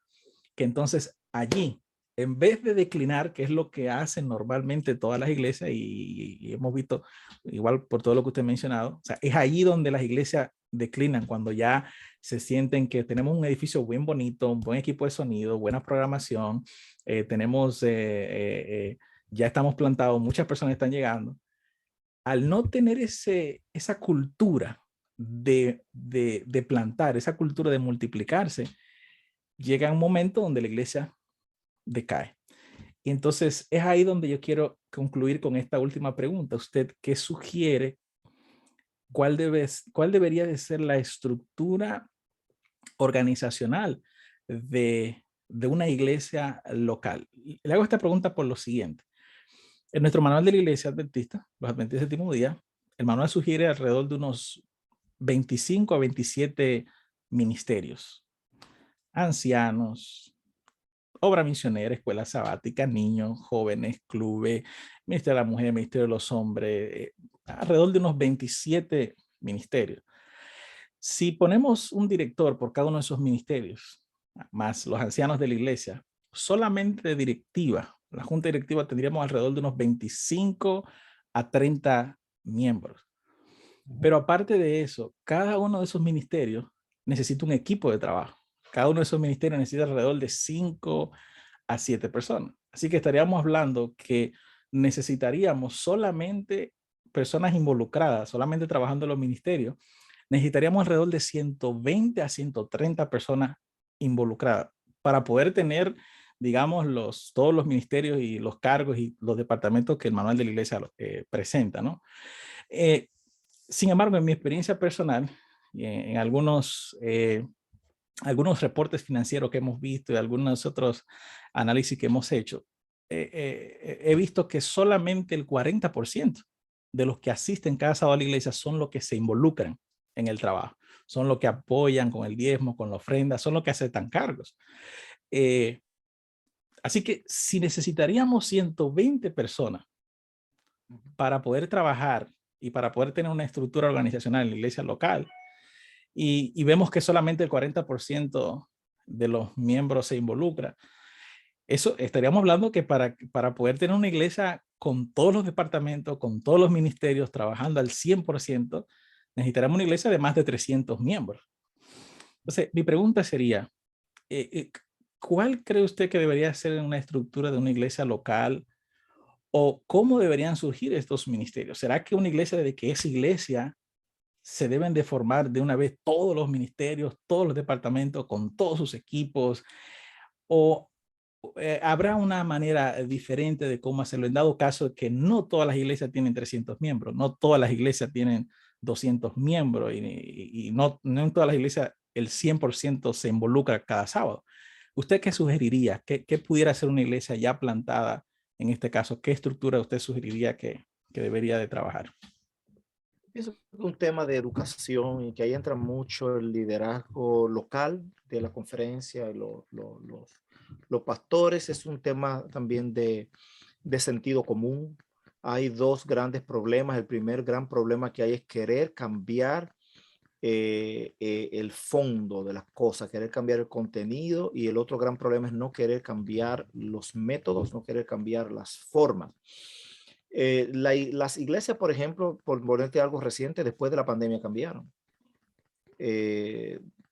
que entonces allí, en vez de declinar, que es lo que hacen normalmente todas las iglesias, y hemos visto igual por todo lo que usted ha mencionado, o sea, es allí donde las iglesias declinan, cuando ya se sienten que tenemos un edificio bien bonito, un buen equipo de sonido, buena programación, ya estamos plantados, muchas personas están llegando. Al no tener esa cultura de plantar, esa cultura de multiplicarse, llega un momento donde la iglesia decae. Y entonces es ahí donde yo quiero concluir con esta última pregunta. ¿Usted qué sugiere? ¿Cuál debería de ser la estructura organizacional de una iglesia local? Le hago esta pregunta por lo siguiente. En nuestro manual de la iglesia adventista, los adventistas del séptimo día, el manual sugiere alrededor de unos 25 a 27 ministerios. Ancianos, obra misionera, escuela sabática, niños, jóvenes, clubes, ministerio de la mujer, ministerio de los hombres, alrededor de unos 27 ministerios. Si ponemos un director por cada uno de esos ministerios, más los ancianos de la iglesia, solamente de directiva, la junta directiva tendríamos alrededor de unos 25 a 30 miembros. Pero aparte de eso, cada uno de esos ministerios necesita un equipo de trabajo. Cada uno de esos ministerios necesita alrededor de 5 a 7 personas. Así que estaríamos hablando que necesitaríamos solamente personas involucradas, solamente trabajando en los ministerios, necesitaríamos alrededor de 120 a 130 personas involucradas para poder tener, digamos, todos los ministerios y los cargos y los departamentos que el manual de la iglesia presenta, ¿no? Sin embargo, en mi experiencia personal, en algunos algunos reportes financieros que hemos visto y algunos otros análisis que hemos hecho, he visto que solamente el 40% de los que asisten cada sábado a la iglesia son los que se involucran en el trabajo, son los que apoyan con el diezmo, con la ofrenda, son los que aceptan cargos. Así que si necesitaríamos 120 personas para poder trabajar y para poder tener una estructura organizacional en la iglesia local, y vemos que solamente el 40% de los miembros se involucra, eso estaríamos hablando que para poder tener una iglesia con todos los departamentos, con todos los ministerios trabajando al 100%, necesitaríamos una iglesia de más de 300 miembros. Entonces, mi pregunta sería, ¿cuál cree usted que debería ser una estructura de una iglesia local? ¿O cómo deberían surgir estos ministerios? ¿Será que una iglesia, desde que es iglesia, se deben de formar de una vez todos los ministerios, todos los departamentos, con todos sus equipos? ¿O habrá una manera diferente de cómo hacerlo? En dado caso de que no todas las iglesias tienen 300 miembros, no todas las iglesias tienen 200 miembros y no en todas las iglesias el 100% se involucra cada sábado. ¿Usted qué sugeriría? ¿Qué pudiera ser una iglesia ya plantada en este caso? ¿Qué estructura usted sugeriría que debería de trabajar? Pienso que es un tema de educación y que ahí entra mucho el liderazgo local de la conferencia y los pastores. Es un tema también de sentido común. Hay dos grandes problemas. El primer gran problema que hay es querer cambiar el fondo de las cosas, querer cambiar el contenido, y el otro gran problema es no querer cambiar los métodos, no querer cambiar las formas. Las iglesias, por ejemplo, por ponerte algo reciente, después de la pandemia cambiaron.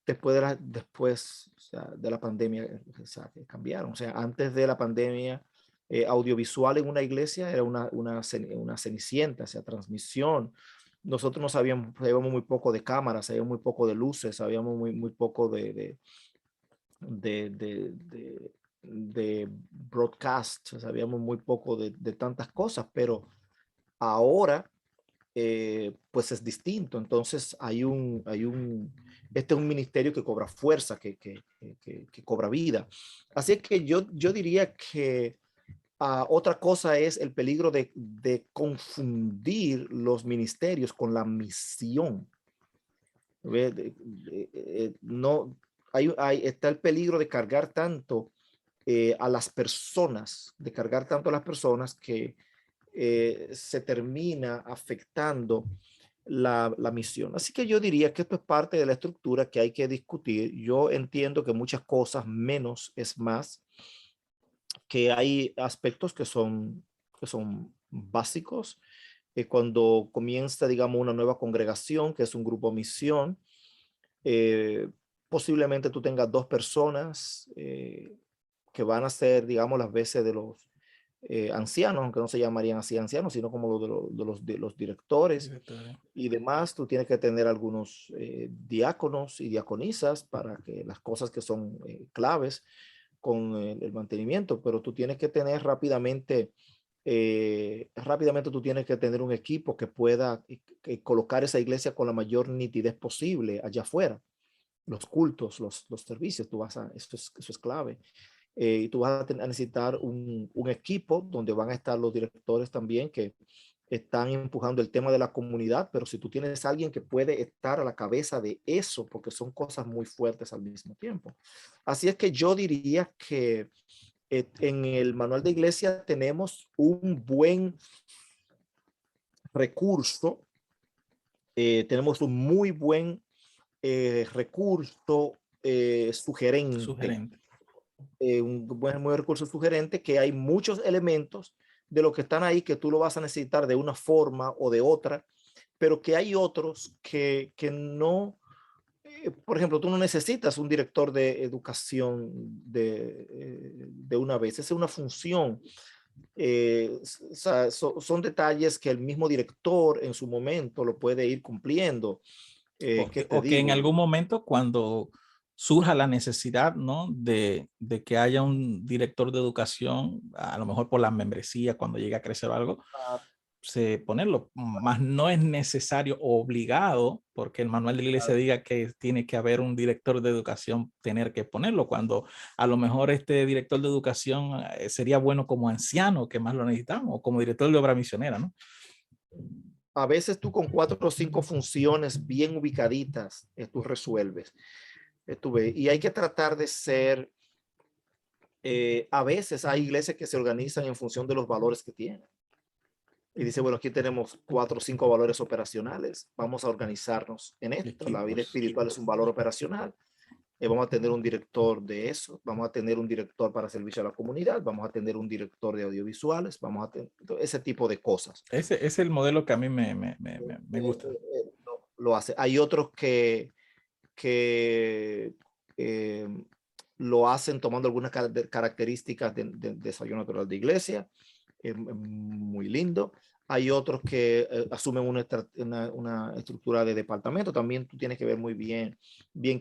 Después o sea, de la pandemia, o sea, cambiaron. O sea, antes de la pandemia, audiovisual en una iglesia era una cenicienta, o sea, transmisión. Nosotros no sabíamos muy poco de cámaras, sabíamos muy poco de luces, sabíamos muy poco de broadcast, sabíamos muy poco de tantas cosas, pero ahora pues es distinto. Entonces este es un ministerio que cobra fuerza, que cobra vida. Así es que yo diría que otra cosa es el peligro de confundir los ministerios con la misión. No, está el peligro de cargar tanto a las personas, que se termina afectando la misión. Así que yo diría que esto es parte de la estructura que hay que discutir. Yo entiendo que muchas cosas menos es más, que hay aspectos que son básicos. Cuando comienza, digamos, una nueva congregación, que es un grupo misión, posiblemente tú tengas dos personas que van a ser, digamos, las veces de los ancianos, aunque no se llamarían así ancianos, sino como de los directores y demás. Tú tienes que tener algunos diáconos y diaconisas para que las cosas que son claves con el mantenimiento, pero tú tienes que tener rápidamente tú tienes que tener un equipo que pueda colocar esa iglesia con la mayor nitidez posible allá afuera. Los cultos, los servicios, eso es clave. Y tú vas a necesitar un equipo donde van a estar los directores también, que están empujando el tema de la comunidad, pero si tú tienes a alguien que puede estar a la cabeza de eso, porque son cosas muy fuertes al mismo tiempo. Así es que yo diría que en el manual de iglesia tenemos un buen recurso, tenemos un muy buen recurso sugerente. Un buen recurso sugerente, que hay muchos elementos de lo que están ahí que tú lo vas a necesitar de una forma o de otra, pero que hay otros que no, por ejemplo, tú no necesitas un director de educación de una vez, esa es una función. O sea, son detalles que el mismo director en su momento lo puede ir cumpliendo. O que en algún momento, cuando surja la necesidad, ¿no? de que haya un director de educación, a lo mejor por la membresía, cuando llegue a crecer algo, ponerlo, más no es necesario o obligado, porque el manual de la iglesia diga que tiene que haber un director de educación, tener que ponerlo, cuando a lo mejor este director de educación sería bueno como anciano, que más lo necesitamos, o como director de obra misionera, ¿no? A veces tú con 4 o 5 funciones bien ubicaditas, tú resuelves. Tú ves, y hay que tratar de ser, a veces hay iglesias que se organizan en función de los valores que tienen. Y dice, bueno, aquí tenemos 4 o 5 valores operacionales, vamos a organizarnos en esto. La vida espiritual es un valor operacional. Vamos a tener un director de eso, vamos a tener un director para servicio a la comunidad, vamos a tener un director de audiovisuales, vamos a tener ese tipo de cosas. Ese es el modelo que a mí me gusta. Lo hace. Hay otros que lo hacen tomando algunas características del desarrollo natural de iglesia, muy lindo. Hay otros que asumen una estructura de departamento. También tú tienes que ver muy bien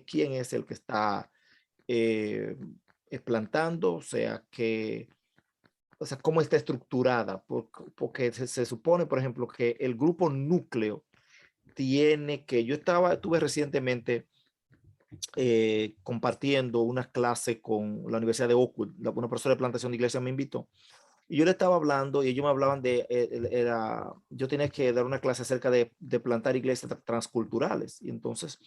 quién es el que está plantando, o sea, cómo está estructurada, porque se supone, por ejemplo, que el grupo núcleo tiene que, estuve recientemente compartiendo una clase con la Universidad de Oakwood, una profesora de plantación de iglesia me invitó, y yo le estaba hablando y ellos me hablaban yo tenía que dar una clase acerca de plantar iglesias transculturales, y entonces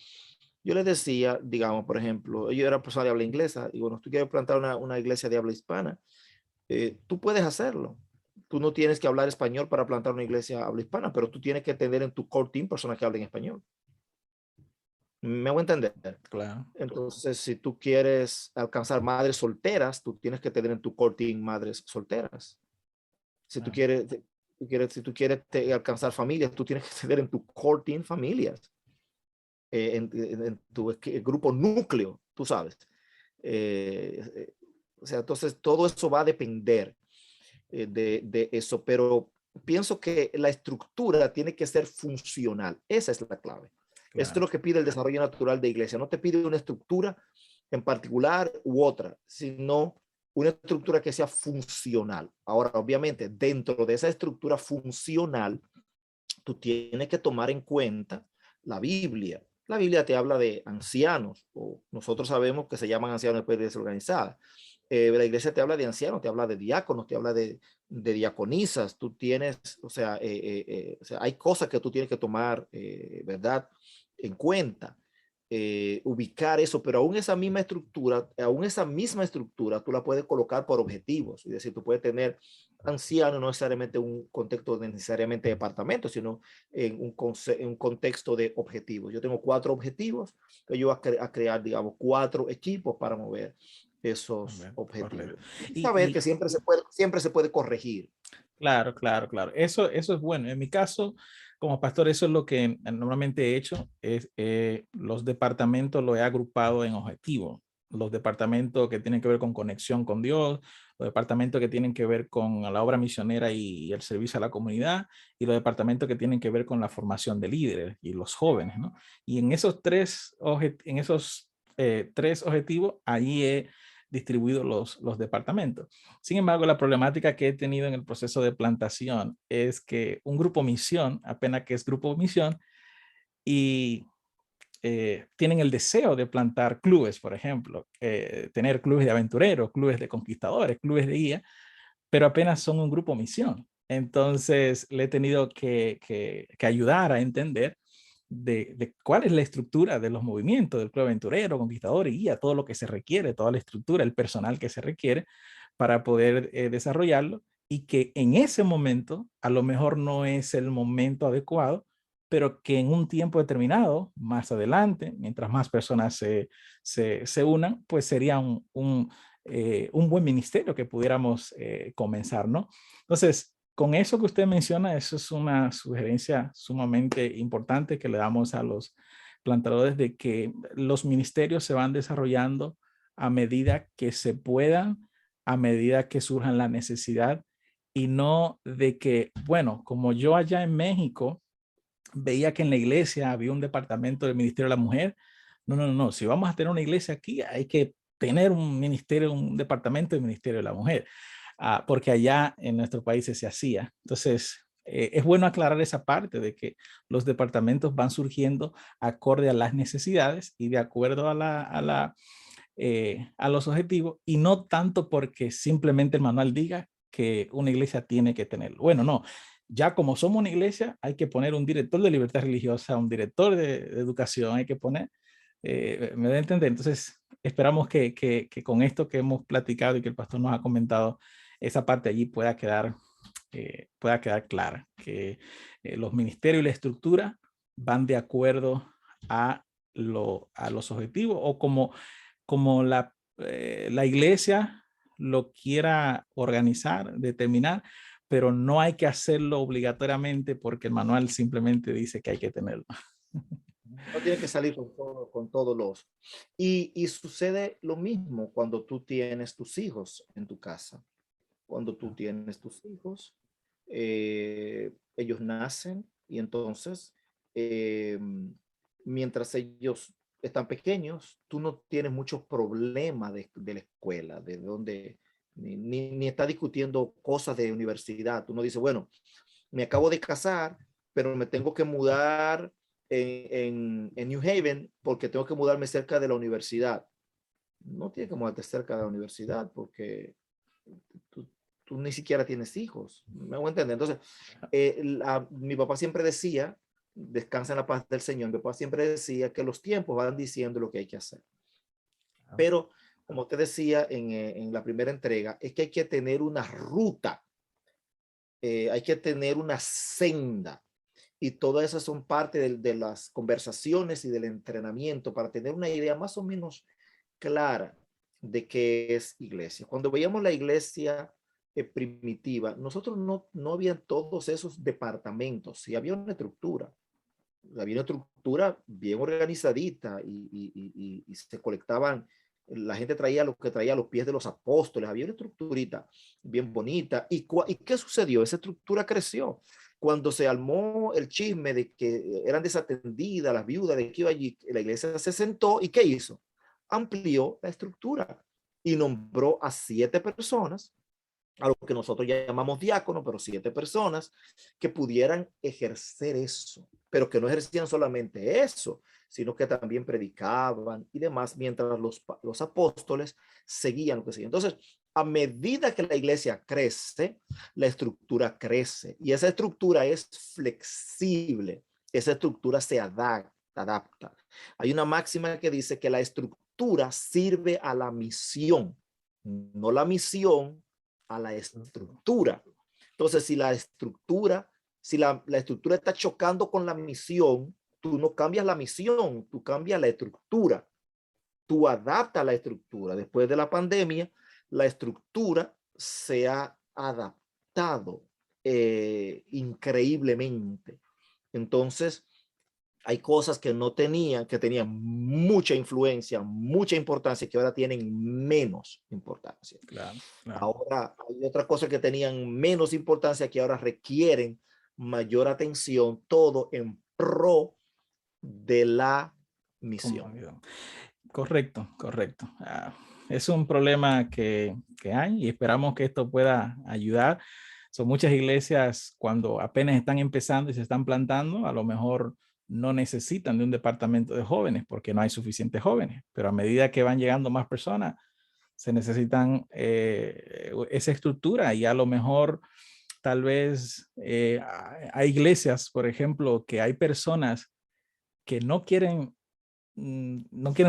yo les decía, digamos, por ejemplo, yo era persona de habla inglesa, y bueno, tú quieres plantar una iglesia de habla hispana, tú puedes hacerlo. Tú no tienes que hablar español para plantar una iglesia habla hispana, pero tú tienes que tener en tu core team personas que hablen español. ¿Me voy a entender? Claro. Entonces, si tú quieres alcanzar madres solteras, tú tienes que tener en tu core team madres solteras. Si tú quieres, si tú quieres alcanzar familias, tú tienes que tener en tu core team familias. En tu grupo núcleo, tú sabes. O sea, entonces todo eso va a depender de eso, pero pienso que la estructura tiene que ser funcional. Esa es la clave. Claro. Esto es lo que pide el desarrollo natural de iglesia. No te pide una estructura en particular u otra, sino una estructura que sea funcional. Ahora, obviamente, dentro de esa estructura funcional, tú tienes que tomar en cuenta la Biblia. La Biblia te habla de ancianos, o nosotros sabemos que se llaman ancianos después de desorganizada. La iglesia te habla de ancianos, te habla de diáconos, te habla de diaconisas. Tú tienes, o sea, hay cosas que tú tienes que tomar, ¿verdad?, en cuenta. Ubicar eso, pero aún esa misma estructura, tú la puedes colocar por objetivos. Es decir, tú puedes tener anciano no necesariamente un contexto de necesariamente departamento, sino en un contexto de objetivos. Yo tengo 4 objetivos, que yo voy a crear, digamos, 4 equipos para mover esos objetivos. Y saber que siempre se puede corregir. Claro, claro, claro. Eso es bueno. En mi caso, como pastor, eso es lo que normalmente he hecho. Los departamentos los he agrupado en objetivos. Los departamentos que tienen que ver con conexión con Dios, los departamentos que tienen que ver con la obra misionera y el servicio a la comunidad, y los departamentos que tienen que ver con la formación de líderes y los jóvenes, ¿no? Y en esos tres objetivos, ahí he distribuido los departamentos. Sin embargo, la problemática que he tenido en el proceso de plantación es que un grupo misión, apenas que es grupo misión, y tienen el deseo de plantar clubes, por ejemplo, tener clubes de aventureros, clubes de conquistadores, clubes de guía, pero apenas son un grupo misión. Entonces, le he tenido que ayudar a entender de cuál es la estructura de los movimientos del club aventurero, conquistador y guía, todo lo que se requiere, toda la estructura, el personal que se requiere para poder desarrollarlo, y que en ese momento a lo mejor no es el momento adecuado, pero que en un tiempo determinado, más adelante, mientras más personas se unan, pues sería un buen ministerio que pudiéramos comenzar, ¿no? Entonces, con eso que usted menciona, eso es una sugerencia sumamente importante que le damos a los plantadores, de que los ministerios se van desarrollando a medida que se puedan, a medida que surjan la necesidad, y no de que, bueno, como yo allá en México veía que en la iglesia había un departamento del Ministerio de la Mujer. No, no, no. Si vamos a tener una iglesia aquí, hay que tener un ministerio, un departamento del Ministerio de la Mujer, porque allá en nuestros países se hacía. Entonces, es bueno aclarar esa parte de que los departamentos van surgiendo acorde a las necesidades y de acuerdo a los objetivos, y no tanto porque simplemente el manual diga que una iglesia tiene que tenerlo. Bueno, no. Ya como somos una iglesia, hay que poner un director de libertad religiosa, un director de educación, hay que poner, me da a entender. Entonces, esperamos que con esto que hemos platicado y que el pastor nos ha comentado, esa parte allí pueda quedar clara, que los ministerios y la estructura van de acuerdo a los objetivos, o como la iglesia lo quiera organizar, determinar, pero no hay que hacerlo obligatoriamente porque el manual simplemente dice que hay que tenerlo. No tiene que salir con todos los. Y sucede lo mismo cuando tú tienes tus hijos en tu casa. Cuando tú tienes tus hijos, ellos nacen y entonces, mientras ellos están pequeños, tú no tienes muchos problemas de la escuela, de donde ni está discutiendo cosas de universidad. Tú no dices, bueno, me acabo de casar, pero me tengo que mudar en New Haven porque tengo que mudarme cerca de la universidad. No tienes que mudarte cerca de la universidad porque tú ni siquiera tienes hijos. ¿Me hago entender? Entonces, mi papá siempre decía, descansa en la paz del Señor, mi papá siempre decía que los tiempos van diciendo lo que hay que hacer. Pero, como te decía en la primera entrega, es que hay que tener una ruta, hay que tener una senda. Y todas esas son parte de las conversaciones y del entrenamiento para tener una idea más o menos clara de qué es iglesia. Cuando veíamos la iglesia primitiva, nosotros no había todos esos departamentos, sí había una estructura bien organizadita y se colectaban, la gente traía lo que traía a los pies de los apóstoles, había una estructurita bien bonita. ¿Y qué sucedió? Esa estructura creció. Cuando se armó el chisme de que eran desatendidas las viudas de que iba allí, la iglesia se sentó y ¿qué hizo? Amplió la estructura y nombró a 7 personas, a lo que nosotros llamamos diáconos, pero 7 personas que pudieran ejercer eso, pero que no ejercían solamente eso, sino que también predicaban y demás, mientras los apóstoles seguían lo que seguían. Entonces, a medida que la iglesia crece, la estructura crece y esa estructura es flexible, esa estructura se adapta. Hay una máxima que dice que la estructura sirve a la misión, no la misión a la estructura. Entonces, si la estructura está chocando con la misión, tú no cambias la misión, tú cambias la estructura. Tú adaptas la estructura. Después de la pandemia, la estructura se ha adaptado increíblemente. Entonces, hay cosas que no tenían, que tenían mucha influencia, mucha importancia, que ahora tienen menos importancia. Claro. Ahora hay otras cosas que tenían menos importancia que ahora requieren mayor atención, todo en pro de la misión. Correcto. Es un problema que hay y esperamos que esto pueda ayudar. Son muchas iglesias cuando apenas están empezando y se están plantando, a lo mejor no necesitan de un departamento de jóvenes porque no hay suficientes jóvenes, pero a medida que van llegando más personas, se necesitan esa estructura y a lo mejor tal vez hay iglesias, por ejemplo, que hay personas que no quieren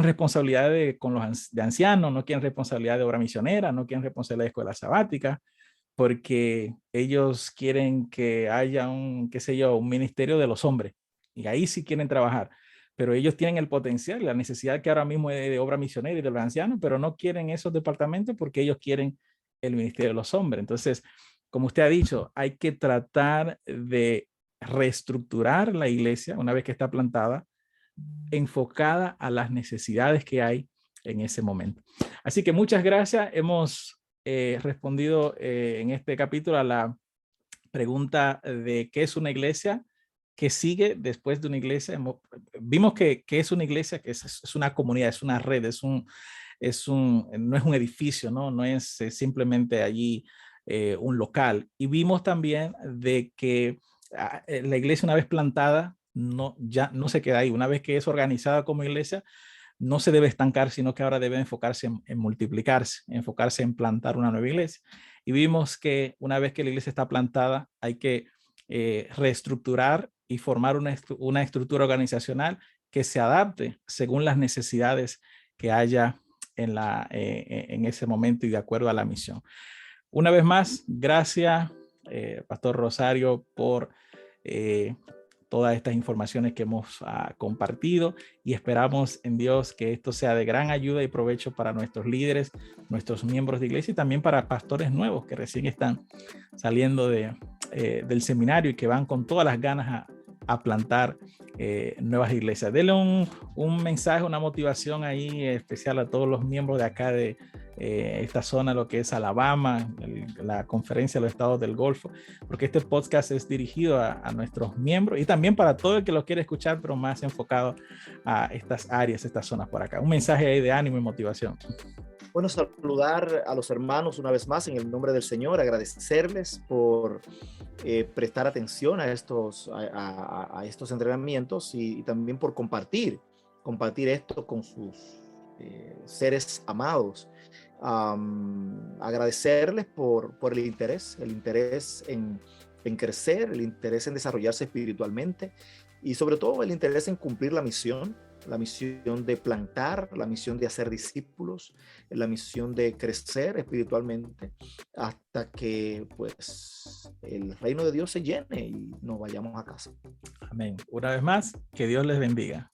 responsabilidades con los de ancianos, no quieren responsabilidad de obra misionera, no quieren responsabilidad de escuela sabática, porque ellos quieren que haya un ministerio de los hombres, y ahí sí quieren trabajar, pero ellos tienen el potencial, la necesidad que ahora mismo es de obra misionera y de los ancianos, pero no quieren esos departamentos porque ellos quieren el ministerio de los hombres. Entonces, como usted ha dicho, hay que tratar de reestructurar la iglesia una vez que está plantada, enfocada a las necesidades que hay en ese momento. Así que muchas gracias. Hemos respondido en este capítulo a la pregunta de qué es una iglesia, qué sigue después de una iglesia. Vimos que es una iglesia, que es una comunidad, es una red, no es un edificio, no es simplemente allí un local. Y vimos también de que la iglesia, una vez plantada, ya no se queda ahí. Una vez que es organizada como iglesia, no se debe estancar, sino que ahora debe enfocarse en multiplicarse, enfocarse en plantar una nueva iglesia. Y vimos que una vez que la iglesia está plantada, hay que reestructurar y formar una estructura organizacional que se adapte según las necesidades que haya en ese momento y de acuerdo a la misión. Una vez más, gracias, Pastor Rosario, por todas estas informaciones que hemos compartido, y esperamos en Dios que esto sea de gran ayuda y provecho para nuestros líderes, nuestros miembros de iglesia, y también para pastores nuevos que recién están saliendo del seminario y que van con todas las ganas a plantar nuevas iglesias. Denle un mensaje, una motivación ahí especial a todos los miembros de acá de esta zona, lo que es Alabama, la conferencia de los estados del Golfo, porque este podcast es dirigido a nuestros miembros y también para todo el que lo quiere escuchar, pero más enfocado a estas áreas, estas zonas por acá. Un mensaje ahí de ánimo y motivación. Bueno, saludar a los hermanos una vez más en el nombre del Señor, agradecerles por prestar atención a estos entrenamientos y también por compartir esto con sus seres amados. Agradecerles por el interés en crecer, el interés en desarrollarse espiritualmente y sobre todo el interés en cumplir la misión de plantar, la misión de hacer discípulos, la misión de crecer espiritualmente hasta que pues el reino de Dios se llene y nos vayamos a casa. Amén. Una vez más, que Dios les bendiga.